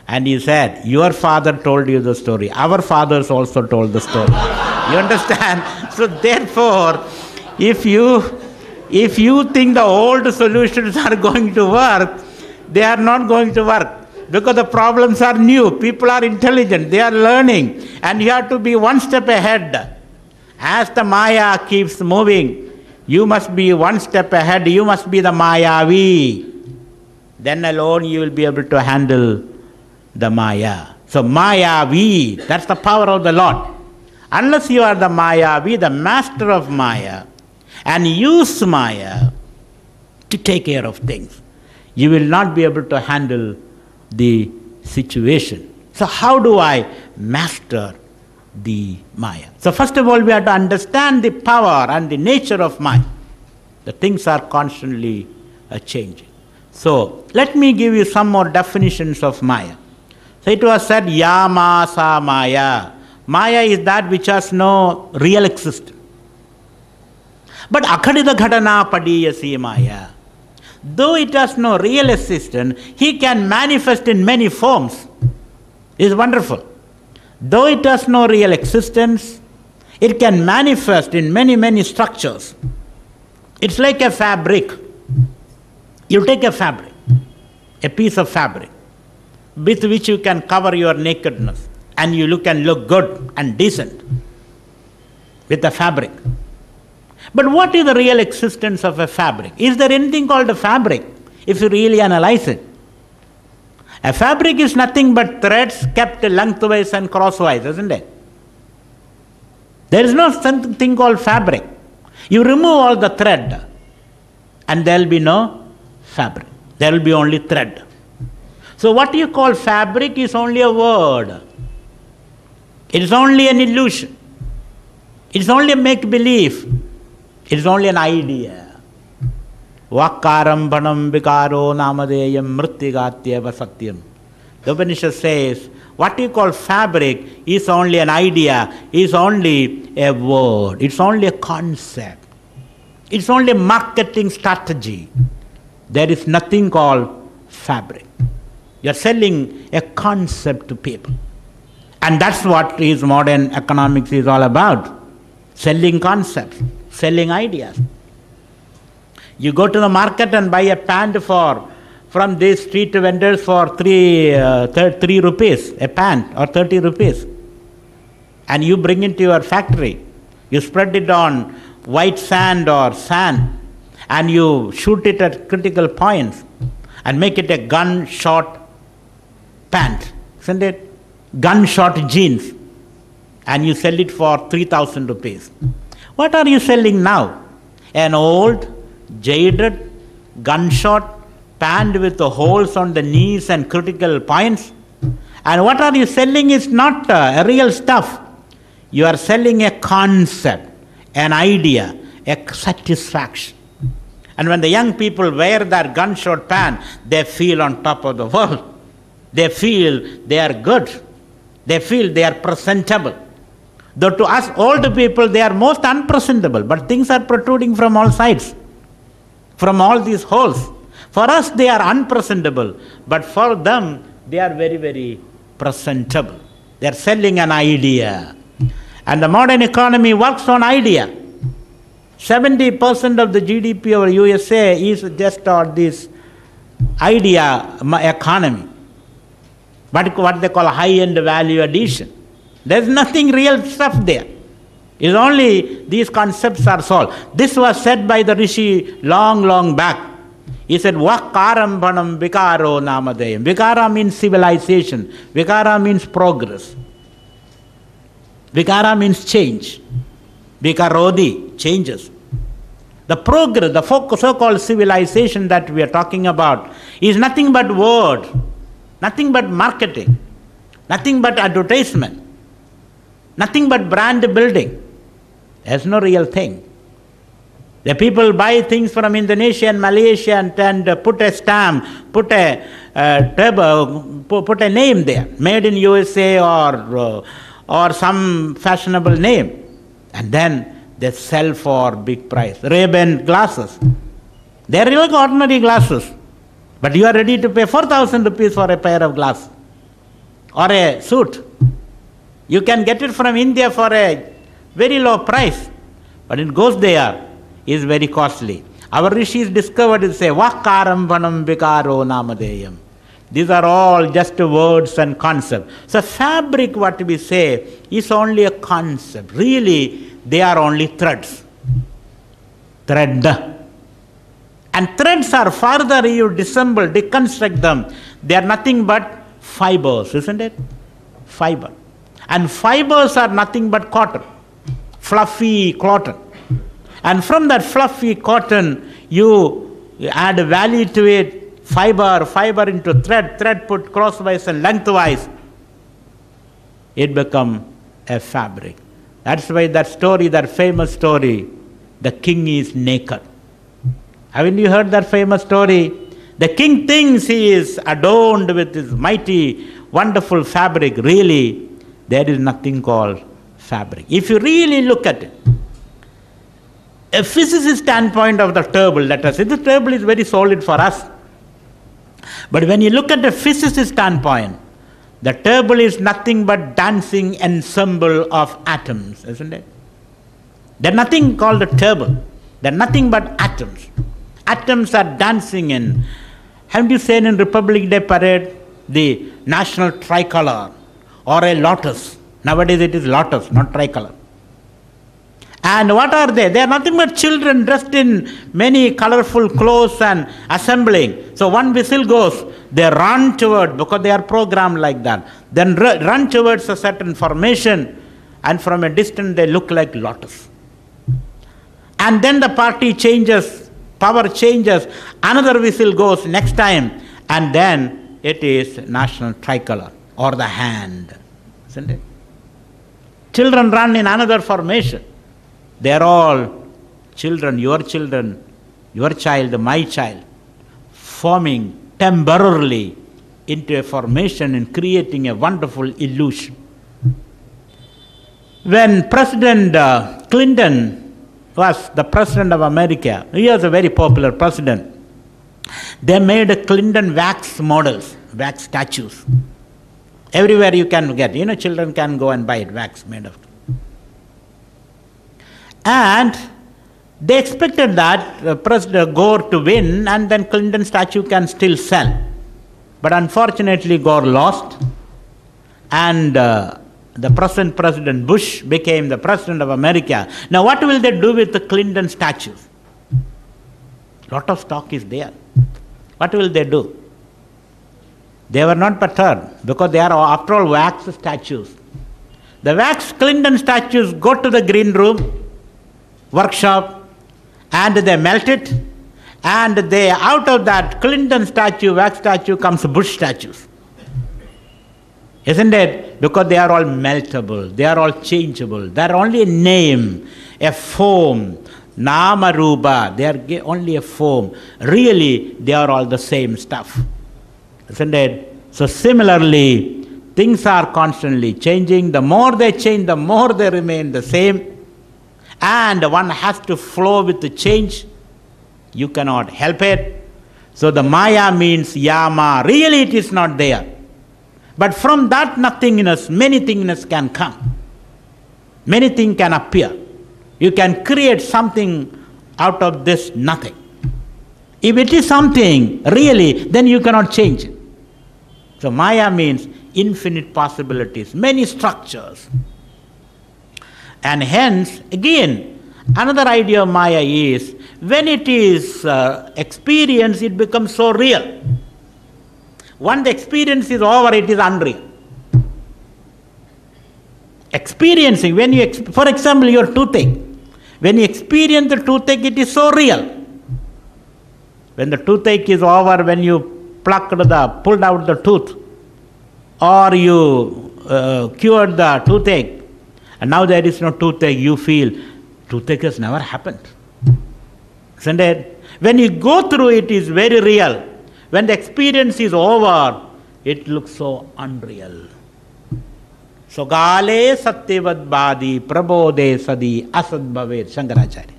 And he said, your father told you the story. Our fathers also told the story. You understand? So therefore, if you think the old solutions are going to work, they are not going to work. Because the problems are new. People are intelligent. They are learning. And you have to be one step ahead. As the Maya keeps moving, you must be one step ahead. You must be the Mayavi. Then alone you will be able to handle the Maya. So Mayavi, that's the power of the Lord. Unless you are the Maya, be the master of Maya, and use Maya to take care of things, you will not be able to handle the situation. So how do I master the Maya? So first of all, we have to understand the power and the nature of Maya. The things are constantly changing. So let me give you some more definitions of Maya. So it was said, Yama sa Maya. Maya is that which has no real existence. But akadida ghatana padiyasi Maya. Though it has no real existence, he can manifest in many forms. It's wonderful. Though it has no real existence, it can manifest in many, many structures. It's like a fabric. You take a fabric, a piece of fabric, with which you can cover your nakedness, and you can look good and decent with the fabric. But what is the real existence of a fabric? Is there anything called a fabric, if you really analyze it? A fabric is nothing but threads kept lengthwise and crosswise, isn't it? There is no something called fabric. You remove all the thread, and there will be no fabric. There will be only thread. So what you call fabric is only a word. It is only an illusion. It is only a make-believe. It is only an idea. Vakarambanam vikaro namadeyam mrittigatyeva satyam. The Upanishad says, what you call fabric is only an idea, is only a word, it's only a concept. It's only a marketing strategy. There is nothing called fabric. You are selling a concept to people. And that's what is modern economics is all about. Selling concepts, selling ideas. You go to the market and buy a pant from these street vendors for 3 rupees, a pant, or 30 rupees. And you bring it to your factory. You spread it on white sand or sand, and you shoot it at critical points and make it a gun-shot pant, isn't it? Gun-shot jeans. And you sell it for 3,000 rupees. What are you selling now? An old, jaded, gun-shot pant with the holes on the knees and critical points? And what are you selling is not a real stuff. You are selling a concept, an idea, a satisfaction. And when the young people wear that gun-shot pant, they feel on top of the world. They feel they are good. They feel they are presentable. Though to us old people, they are most unpresentable, but things are protruding from all sides, from all these holes. For us, they are unpresentable, but for them, they are very, very presentable. They are selling an idea. And the modern economy works on idea. 70% of the GDP of USA is just on this idea economy. What they call high-end value addition. There's nothing real stuff there. It's only these concepts are solved. This was said by the Rishi long, long back. He said, Vakarambanam vikaro namadeyam. Vikara means civilization. Vikara means progress. Vikara means change. Vikarodi, changes. The progress, the so-called civilization that we are talking about is nothing but word, nothing but marketing, nothing but advertisement, nothing but brand building. There's no real thing. The people buy things from Indonesia and Malaysia and put a stamp, put a name there, made in USA or some fashionable name. And then they sell for big price. Ray-Ban glasses. They're like ordinary glasses. But you are ready to pay 4,000 rupees for a pair of glasses. Or a suit. You can get it from India for a very low price. But it goes there, is very costly. Our rishis discovered it, say, Vakarambanam vikaro namadeyam. These are all just words and concepts. So fabric, what we say, is only a concept. Really, they are only threads. Thread. And threads are further you disassemble, deconstruct them. They are nothing but fibers, isn't it? Fiber. And fibers are nothing but cotton, fluffy cotton. And from that fluffy cotton, you add a value to it, fiber into thread put crosswise and lengthwise. It becomes a fabric. That's why that story, that famous story, the king is naked. Haven't you heard that famous story? The king thinks he is adorned with his mighty, wonderful fabric. Really, there is nothing called fabric. If you really look at it, a physicist standpoint of the table, let us say, the table is very solid for us. But when you look at the physicist standpoint, the table is nothing but dancing ensemble of atoms, isn't it? There's nothing called a table. There's nothing but atoms. Atoms are dancing in. Haven't you seen in Republic Day parade the national tricolor or a lotus? Nowadays it is lotus, not tricolor. And what are they? They are nothing but children dressed in many colorful clothes and assembling. So one whistle goes, they run toward, because they are programmed like that, then run towards a certain formation, and from a distance they look like lotus. And then the party changes, power changes, another whistle goes next time, and then it is national tricolor or the hand, isn't it? Children run in another formation. They are all children, your child, my child, forming temporarily into a formation and creating a wonderful illusion. When President Clinton was the president of America, he was a very popular president. They made Clinton wax models, wax statues. Everywhere you can get, children can go and buy it, wax made of. And they expected that President Gore to win, and then Clinton statue can still sell. But unfortunately Gore lost, and the present President Bush became the president of America. Now what will they do with the Clinton statues? Lot of stock is there. What will they do? They were not perturbed, because they are after all wax statues. The wax Clinton statues go to the green room, workshop, and they melt it, and they, out of that Clinton statue, wax statue, comes Bush statues. Isn't it? Because they are all meltable, they are all changeable, they are only a name, a form, nama rupa, they are only a form. Really, they are all the same stuff. Isn't it? So similarly, things are constantly changing. The more they change, the more they remain the same. And one has to flow with the change. You cannot help it. So the Maya means Yama. Really it is not there. But from that nothingness, many thingness can come. Many things can appear. You can create something out of this nothing. If it is something, really, then you cannot change it. So Maya means infinite possibilities, many structures. And hence, again, another idea of Maya is, when it is experienced, it becomes so real. Once the experience is over, it is unreal. Experiencing, when you, for example, your toothache. When you experience the toothache, it is so real. When the toothache is over, when you pulled out the tooth, or you cured the toothache, and now there is no toothache, you feel toothache has never happened. Isn't it? When you go through it, it is very real. When the experience is over, it looks so unreal. So gale satyevad badi prabodhe sadi asad bhavet, Shankaracharya.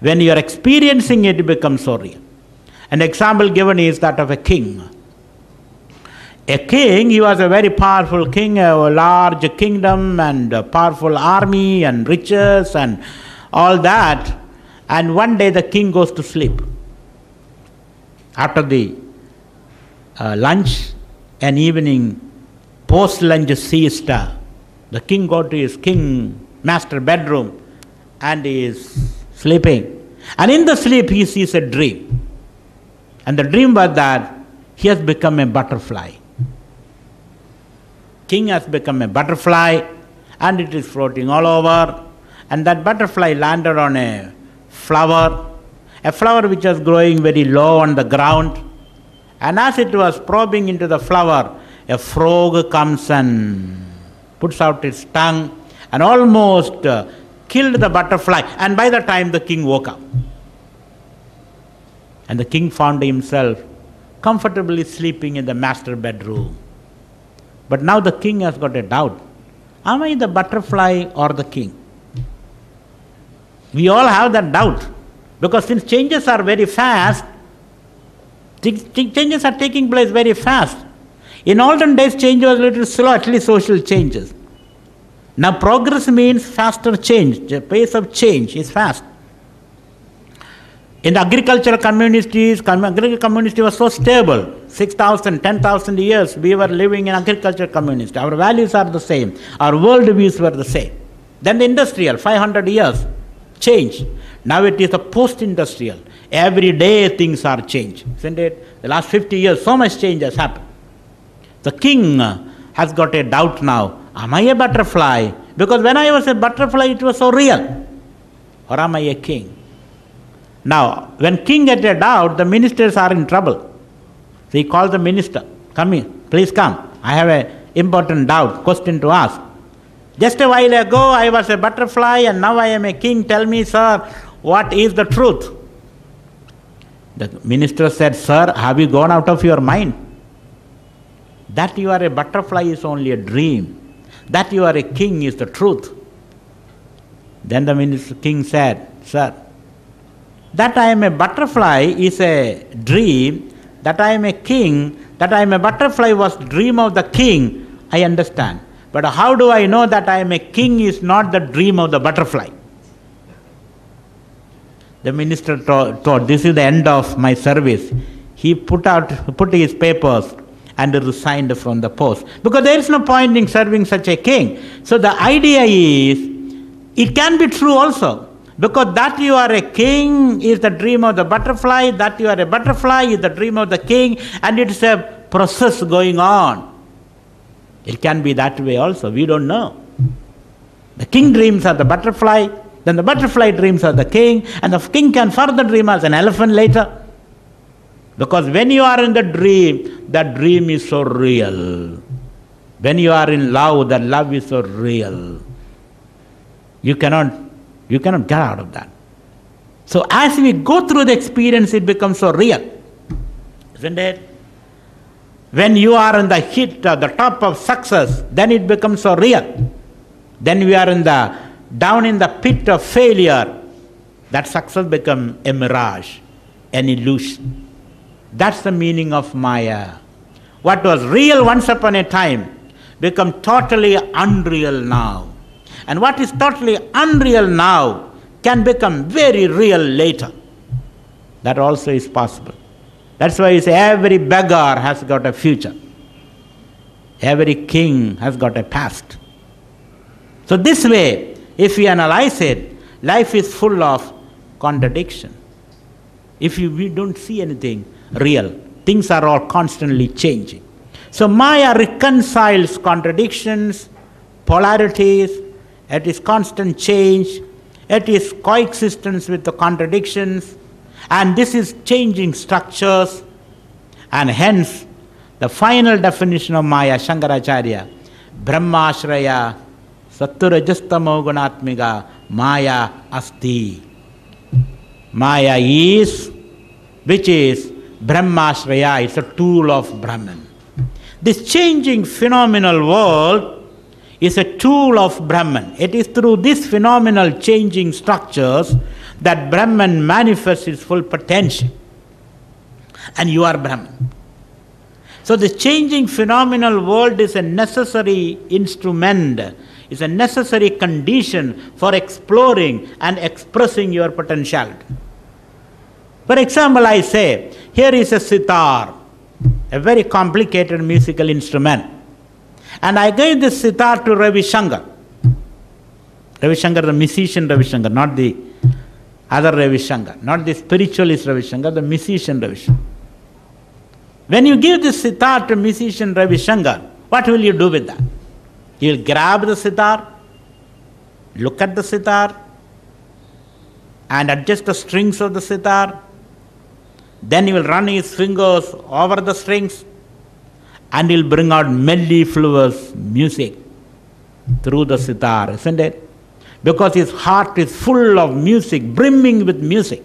When you are experiencing it, it becomes so real. An example given is that of a king. A king, he was a very powerful king, a large kingdom and a powerful army and riches and all that. And one day the king goes to sleep. After the lunch and evening post-lunch siesta, the king goes to his master bedroom and he is sleeping. And in the sleep he sees a dream. And the dream was that he has become a butterfly. king has become a butterfly and it is floating all over. And that butterfly landed on a flower which was growing very low on the ground. And as it was probing into the flower, a frog comes and puts out its tongue and almost killed the butterfly. And by the time the king woke up, and the king found himself comfortably sleeping in the master bedroom. But now the king has got a doubt. Am I the butterfly or the king? We all have that doubt. Because since changes are very fast, changes are taking place very fast. In olden days, change was a little slow, at least social changes. Now progress means faster change. The pace of change is fast. In the agricultural communities was so stable. 6,000, 10,000 years we were living in agricultural community. Our values are the same. Our world views were the same. Then the industrial, 500 years, change. Now it is a post-industrial. Every day things are changed. Isn't it? The last 50 years, so much change has happened. The king has got a doubt now. Am I a butterfly? Because when I was a butterfly, it was so real. Or am I a king? Now, when king gets a doubt, the ministers are in trouble. So he calls the minister. Come in, please come. I have an important doubt, question to ask. Just a while ago, I was a butterfly and now I am a king. Tell me, sir, what is the truth? The minister said, sir, have you gone out of your mind? That you are a butterfly is only a dream. That you are a king is the truth. Then the king said, sir, that I am a butterfly is a dream, that I am a king, that I am a butterfly was dream of the king, I understand. But how do I know that I am a king is not the dream of the butterfly? The minister thought, this is the end of my service. He put his papers and resigned from the post. Because there is no point in serving such a king. So the idea is, it can be true also. Because that you are a king is the dream of the butterfly, that you are a butterfly is the dream of the king, and it's a process going on. It can be that way also, we don't know. The king dreams of the butterfly, then the butterfly dreams of the king, and the king can further dream as an elephant later. Because when you are in the dream, that dream is so real. When you are in love, that love is so real. You cannot get out of that. So as we go through the experience, it becomes so real. Isn't it? When you are in the top of success, then it becomes so real. Then we are down in the pit of failure, that success becomes a mirage, an illusion. That's the meaning of Maya. What was real once upon a time become totally unreal now. And what is totally unreal now can become very real later. That also is possible. That's why you say every beggar has got a future. Every king has got a past. So this way, if we analyze it, life is full of contradiction. We don't see anything real. Things are all constantly changing. So Maya reconciles contradictions, polarities. It is constant change. It is coexistence with the contradictions. And this is changing structures. And hence, the final definition of Maya, Shankaracharya, Brahmashraya, Satturajastamo Gunatmiga, Maya Asti. Maya is, which is Brahmashraya, it's a tool of Brahman. This changing phenomenal world is a tool of Brahman. It is through these phenomenal changing structures that Brahman manifests its full potential. And you are Brahman. So the changing phenomenal world is a necessary instrument, is a necessary condition for exploring and expressing your potentiality. For example, I say, here is a sitar, a very complicated musical instrument. And I gave this sitar to Ravi Shankar. Ravi Shankar, the musician Ravi Shankar, not the other Ravi Shankar, not the spiritualist Ravi Shankar, the musician Ravi Shankar. When you give this sitar to musician Ravi Shankar, what will you do with that? He will grab the sitar, look at the sitar, and adjust the strings of the sitar. Then he will run his fingers over the strings, and he will bring out mellifluous music through the sitar, isn't it? Because his heart is full of music, brimming with music.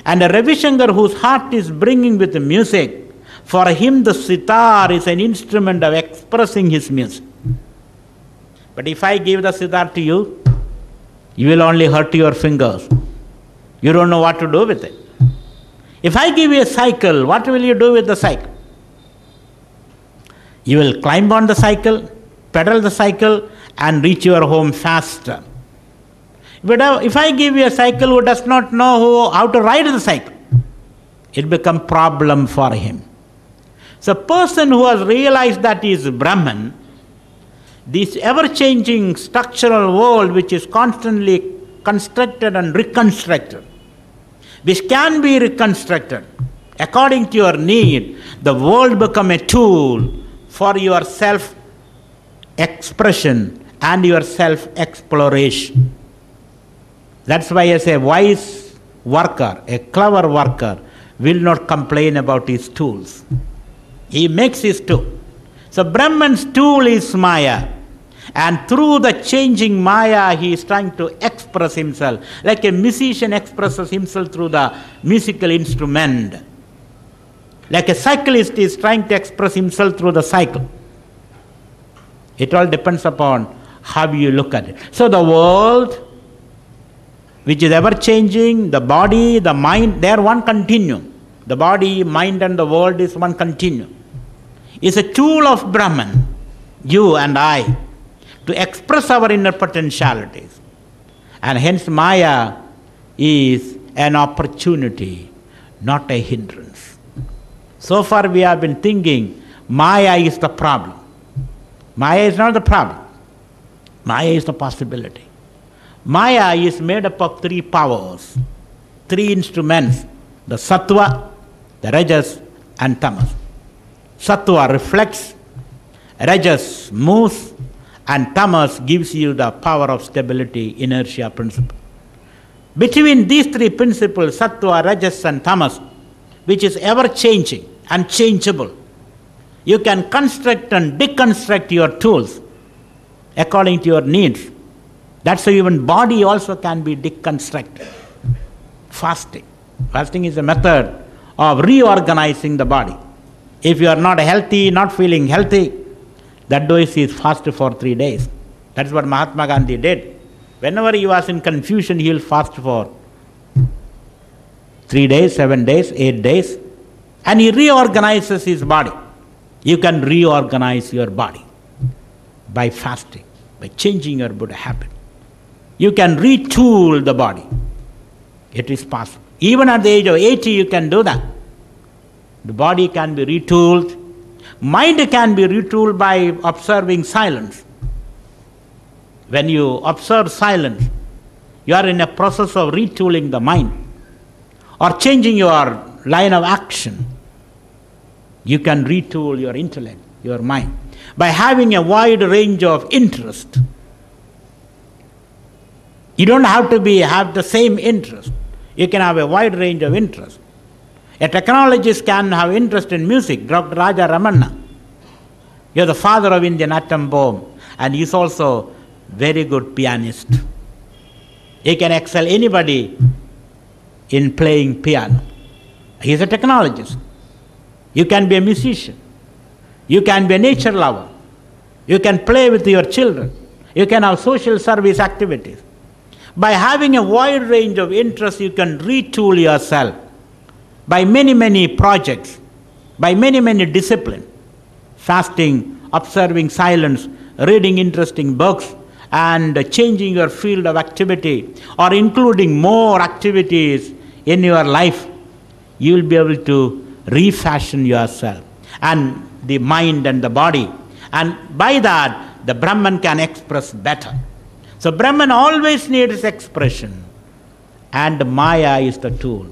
And a Ravi Shankar whose heart is brimming with music, for him the sitar is an instrument of expressing his music. But if I give the sitar to you, you will only hurt your fingers. You don't know what to do with it. If I give you a cycle, what will you do with the cycle? You will climb on the cycle, pedal the cycle, and reach your home faster. But if I give you a cycle who does not know how to ride the cycle, it becomes a problem for him. So a person who has realized that he is Brahman, this ever-changing structural world which is constantly constructed and reconstructed, which can be reconstructed according to your need, the world becomes a tool for your self-expression and your self-exploration. That's why I say a wise worker, a clever worker, will not complain about his tools. He makes his tool. So Brahman's tool is Maya. And through the changing Maya, he is trying to express himself. Like a musician expresses himself through the musical instrument. Like a cyclist is trying to express himself through the cycle. It all depends upon how you look at it. So the world, which is ever changing, the body, the mind, they are one continuum. The body, mind, and the world is one continuum. It's a tool of Brahman, you and I, to express our inner potentialities. And hence Maya is an opportunity, not a hindrance. So far we have been thinking Maya is the problem. Maya is not the problem. Maya is the possibility. Maya is made up of three powers, three instruments, the sattva, the rajas, and tamas. Sattva reflects, rajas moves, and tamas gives you the power of stability, inertia principle. Between these three principles, sattva, rajas, and tamas, which is ever changing and changeable, you can construct and deconstruct your tools according to your needs. That's why even body also can be deconstructed. Fasting. Fasting is a method of reorganizing the body. If you are not healthy, not feeling healthy, that does is fast for 3 days. That's what Mahatma Gandhi did. Whenever he was in confusion, he will fast for 3 days, 7 days, 8 days, and he reorganizes his body. You can reorganize your body by fasting, by changing your Buddha habit. You can retool the body. It is possible. Even at the age of 80, you can do that. The body can be retooled. Mind can be retooled by observing silence. When you observe silence, you are in a process of retooling the mind or changing your line of action. You can retool your intellect, your mind, by having a wide range of interest. You don't have to have the same interest. You can have a wide range of interest. A technologist can have interest in music. Dr. Raja Ramanna, he is the father of Indian atom bomb, and he is also very good pianist. He can excel anybody in playing piano. He is a technologist. You can be a musician. You can be a nature lover. You can play with your children. You can have social service activities. By having a wide range of interests, you can retool yourself by many, many projects, by many, many disciplines. Fasting, observing silence, reading interesting books, and changing your field of activity, or including more activities in your life, you will be able to refashion yourself and the mind and the body. And by that, the Brahman can express better. So Brahman always needs expression, and Maya is the tool.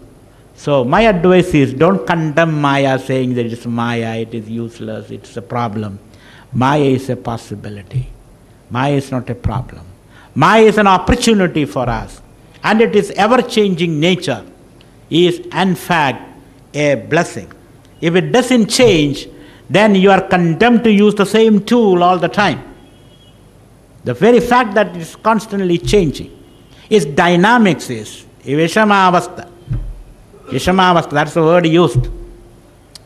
So my advice is, don't condemn Maya saying that it is Maya, it is useless, it is a problem. Maya is a possibility. Maya is not a problem. Maya is an opportunity for us. And it is ever-changing nature is in fact a blessing. If it doesn't change, then you are condemned to use the same tool all the time. The very fact that it is constantly changing. Its dynamics is Vishamavastha. Vishamavastha, that's the word used.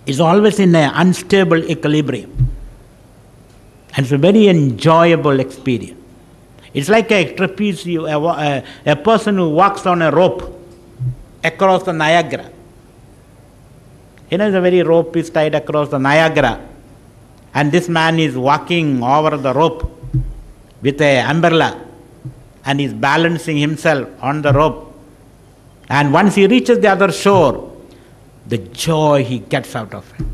Is always in an unstable equilibrium. And it's a very enjoyable experience. It's like a trapeze, a person who walks on a rope across the Niagara. The very rope is tied across the Niagara. And this man is walking over the rope with an umbrella. And he's balancing himself on the rope. And once he reaches the other shore, the joy he gets out of it.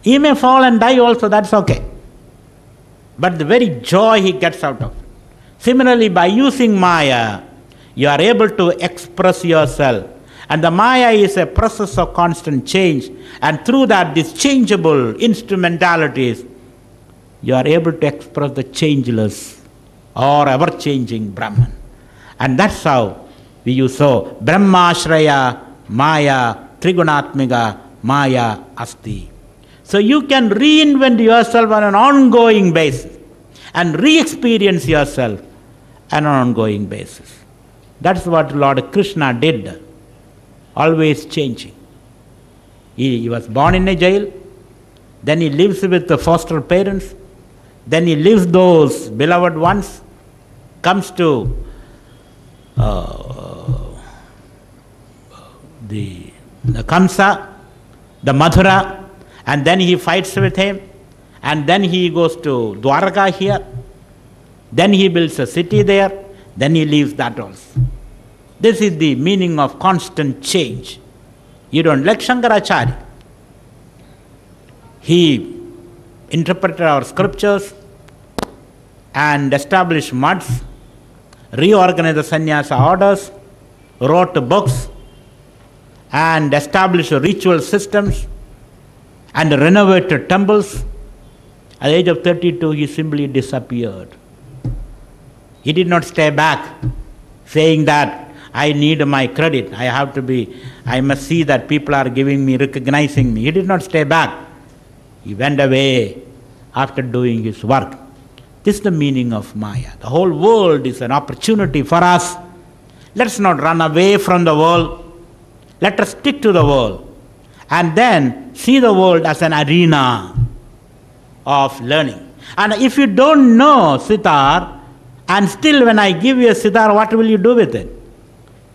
He may fall and die also, that's okay. But the very joy he gets out of it. Similarly, by using Maya, you are able to express yourself. And the Maya is a process of constant change. And through that, these changeable instrumentalities, you are able to express the changeless or ever-changing Brahman. And that's how we use so. Brahmashraya, Maya, Trigunatmika, Maya, Asti. So you can reinvent yourself on an ongoing basis and re-experience yourself on an ongoing basis. That's what Lord Krishna did, always changing. He was born in a jail, then he lives with the foster parents, then he leaves those beloved ones, comes to the Kamsa, the Mathura, and then he fights with him, and then he goes to Dwarka here, then he builds a city there, then he leaves that also. This is the meaning of constant change. You don't like Shankaracharya. He interpreted our scriptures and established mutts, reorganized the sannyasa orders, wrote books, and established ritual systems, and renovated temples. At the age of 32, he simply disappeared. He did not stay back, saying that I need my credit, I must see that people are giving me, recognizing me. He did not stay back. He went away after doing his work. This is the meaning of Maya. The whole world is an opportunity for us. Let's not run away from the world. Let us stick to the world. And then see the world as an arena of learning. And if you don't know sitar, and still when I give you a sitar, what will you do with it?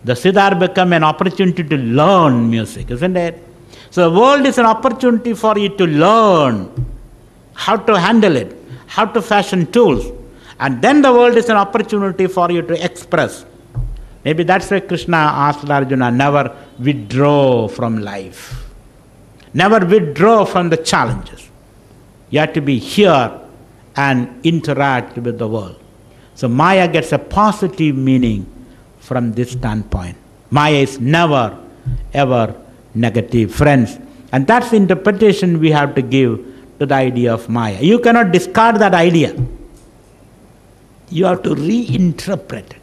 The sitar become an opportunity to learn music, isn't it? So the world is an opportunity for you to learn how to handle it, how to fashion tools. And then the world is an opportunity for you to express. Maybe that's why Krishna asked Arjuna, never withdraw from life. Never withdraw from the challenges. You have to be here and interact with the world. So Maya gets a positive meaning from this standpoint. Maya is never, ever negative, friends. And that's the interpretation we have to give to the idea of Maya. You cannot discard that idea. You have to reinterpret it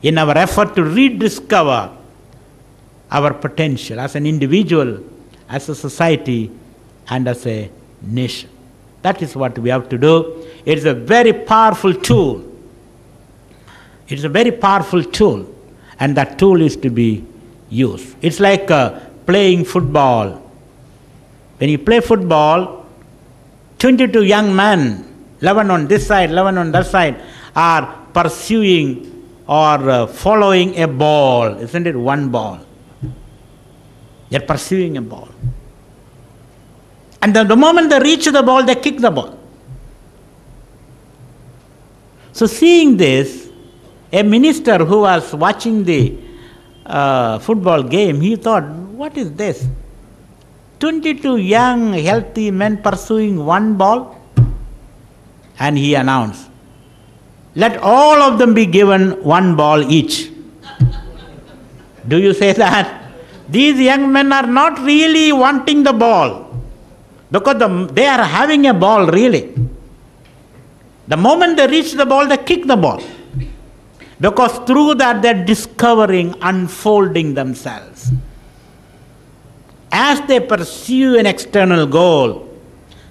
in our effort to rediscover our potential as an individual, as a society, and as a nation. That is what we have to do. It is a very powerful tool. It is a very powerful tool, and that tool is to be used. It's like playing football. When you play football, 22 young men, 11 on this side, 11 on that side, are pursuing or following a ball. Isn't it one ball? They're pursuing a ball. And the moment they reach the ball, they kick the ball. So seeing this, a minister who was watching the football game, he thought, what is this? 22 young, healthy men pursuing one ball? And he announced, let all of them be given one ball each. Do you say that? These young men are not really wanting the ball, because they are having a ball really. The moment they reach the ball, they kick the ball. Because through that they're discovering, unfolding themselves. As they pursue an external goal,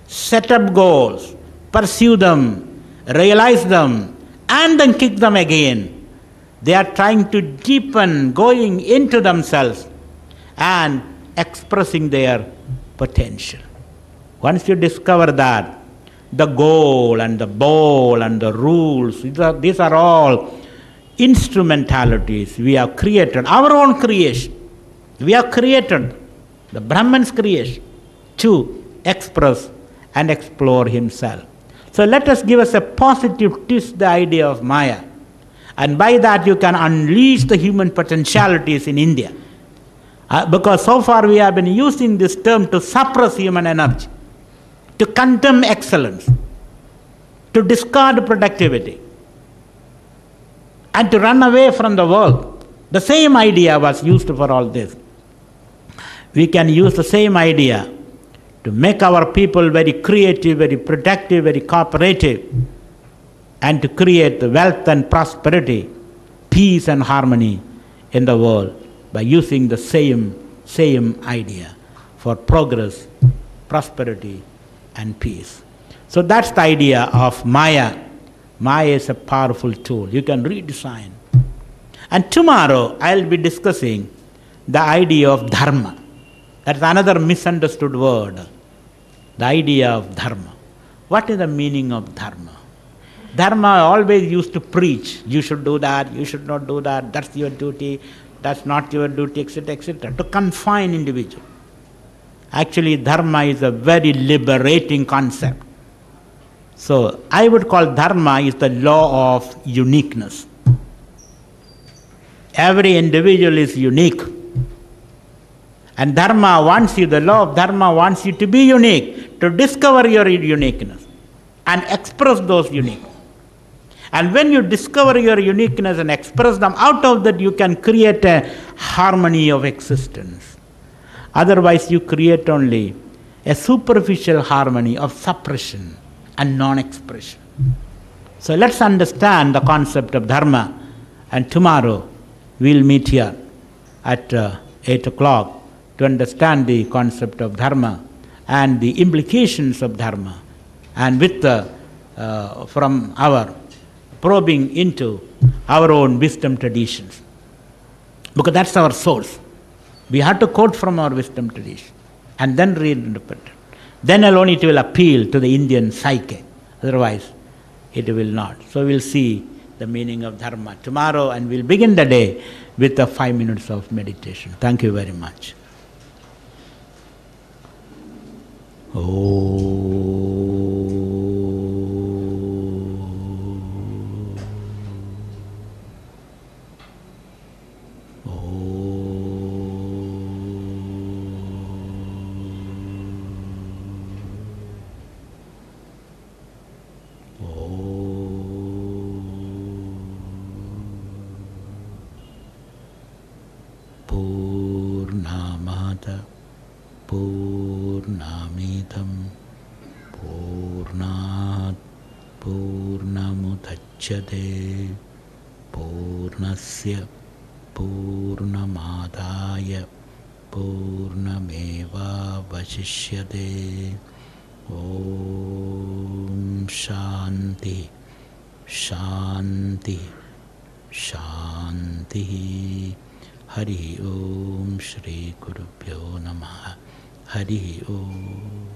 set up goals, pursue them, realize them, and then kick them again, they are trying to deepen, going into themselves and expressing their potential. Once you discover that, the goal and the ball and the rules, these are all instrumentalities we have created, our own creation. We have created the Brahman's creation to express and explore himself. So let us give us a positive twist the idea of Maya. And by that you can unleash the human potentialities in India. Because so far we have been using this term to suppress human energy, to condemn excellence, to discard productivity, and to run away from the world. The same idea was used for all this. We can use the same idea to make our people very creative, very productive, very cooperative, and to create wealth and prosperity, peace and harmony in the world by using the same idea for progress, prosperity, and peace. So that's the idea of Maya. Maya is a powerful tool. You can redesign. And tomorrow I'll be discussing the idea of dharma. That's another misunderstood word. The idea of dharma. What is the meaning of dharma? Dharma always used to preach. You should do that, you should not do that, that's your duty, that's not your duty, etc., etc., to confine individual. Actually, dharma is a very liberating concept. So, I would call dharma is the law of uniqueness. Every individual is unique. And dharma wants you, the law of dharma wants you to be unique, to discover your uniqueness and express those uniqueness. And when you discover your uniqueness and express them, out of that you can create a harmony of existence. Otherwise you create only a superficial harmony of suppression and non-expression. So let's understand the concept of dharma, and tomorrow we'll meet here at 8 o'clock to understand the concept of dharma and the implications of dharma, and with from our probing into our own wisdom traditions, because that's our source. We have to quote from our wisdom tradition and then reinterpret it. Then alone it will appeal to the Indian psyche. Otherwise, it will not. So we'll see the meaning of dharma tomorrow, and we'll begin the day with the 5 minutes of meditation. Thank you very much. Purnamada Purnamidam Purnat Purnamudachyate Purnasya Purnamadaya Purnameva Vasishyate. Om Shanti Shanti Shanti. Hari Om Shri Gurubhyo Namaha. Hari Om.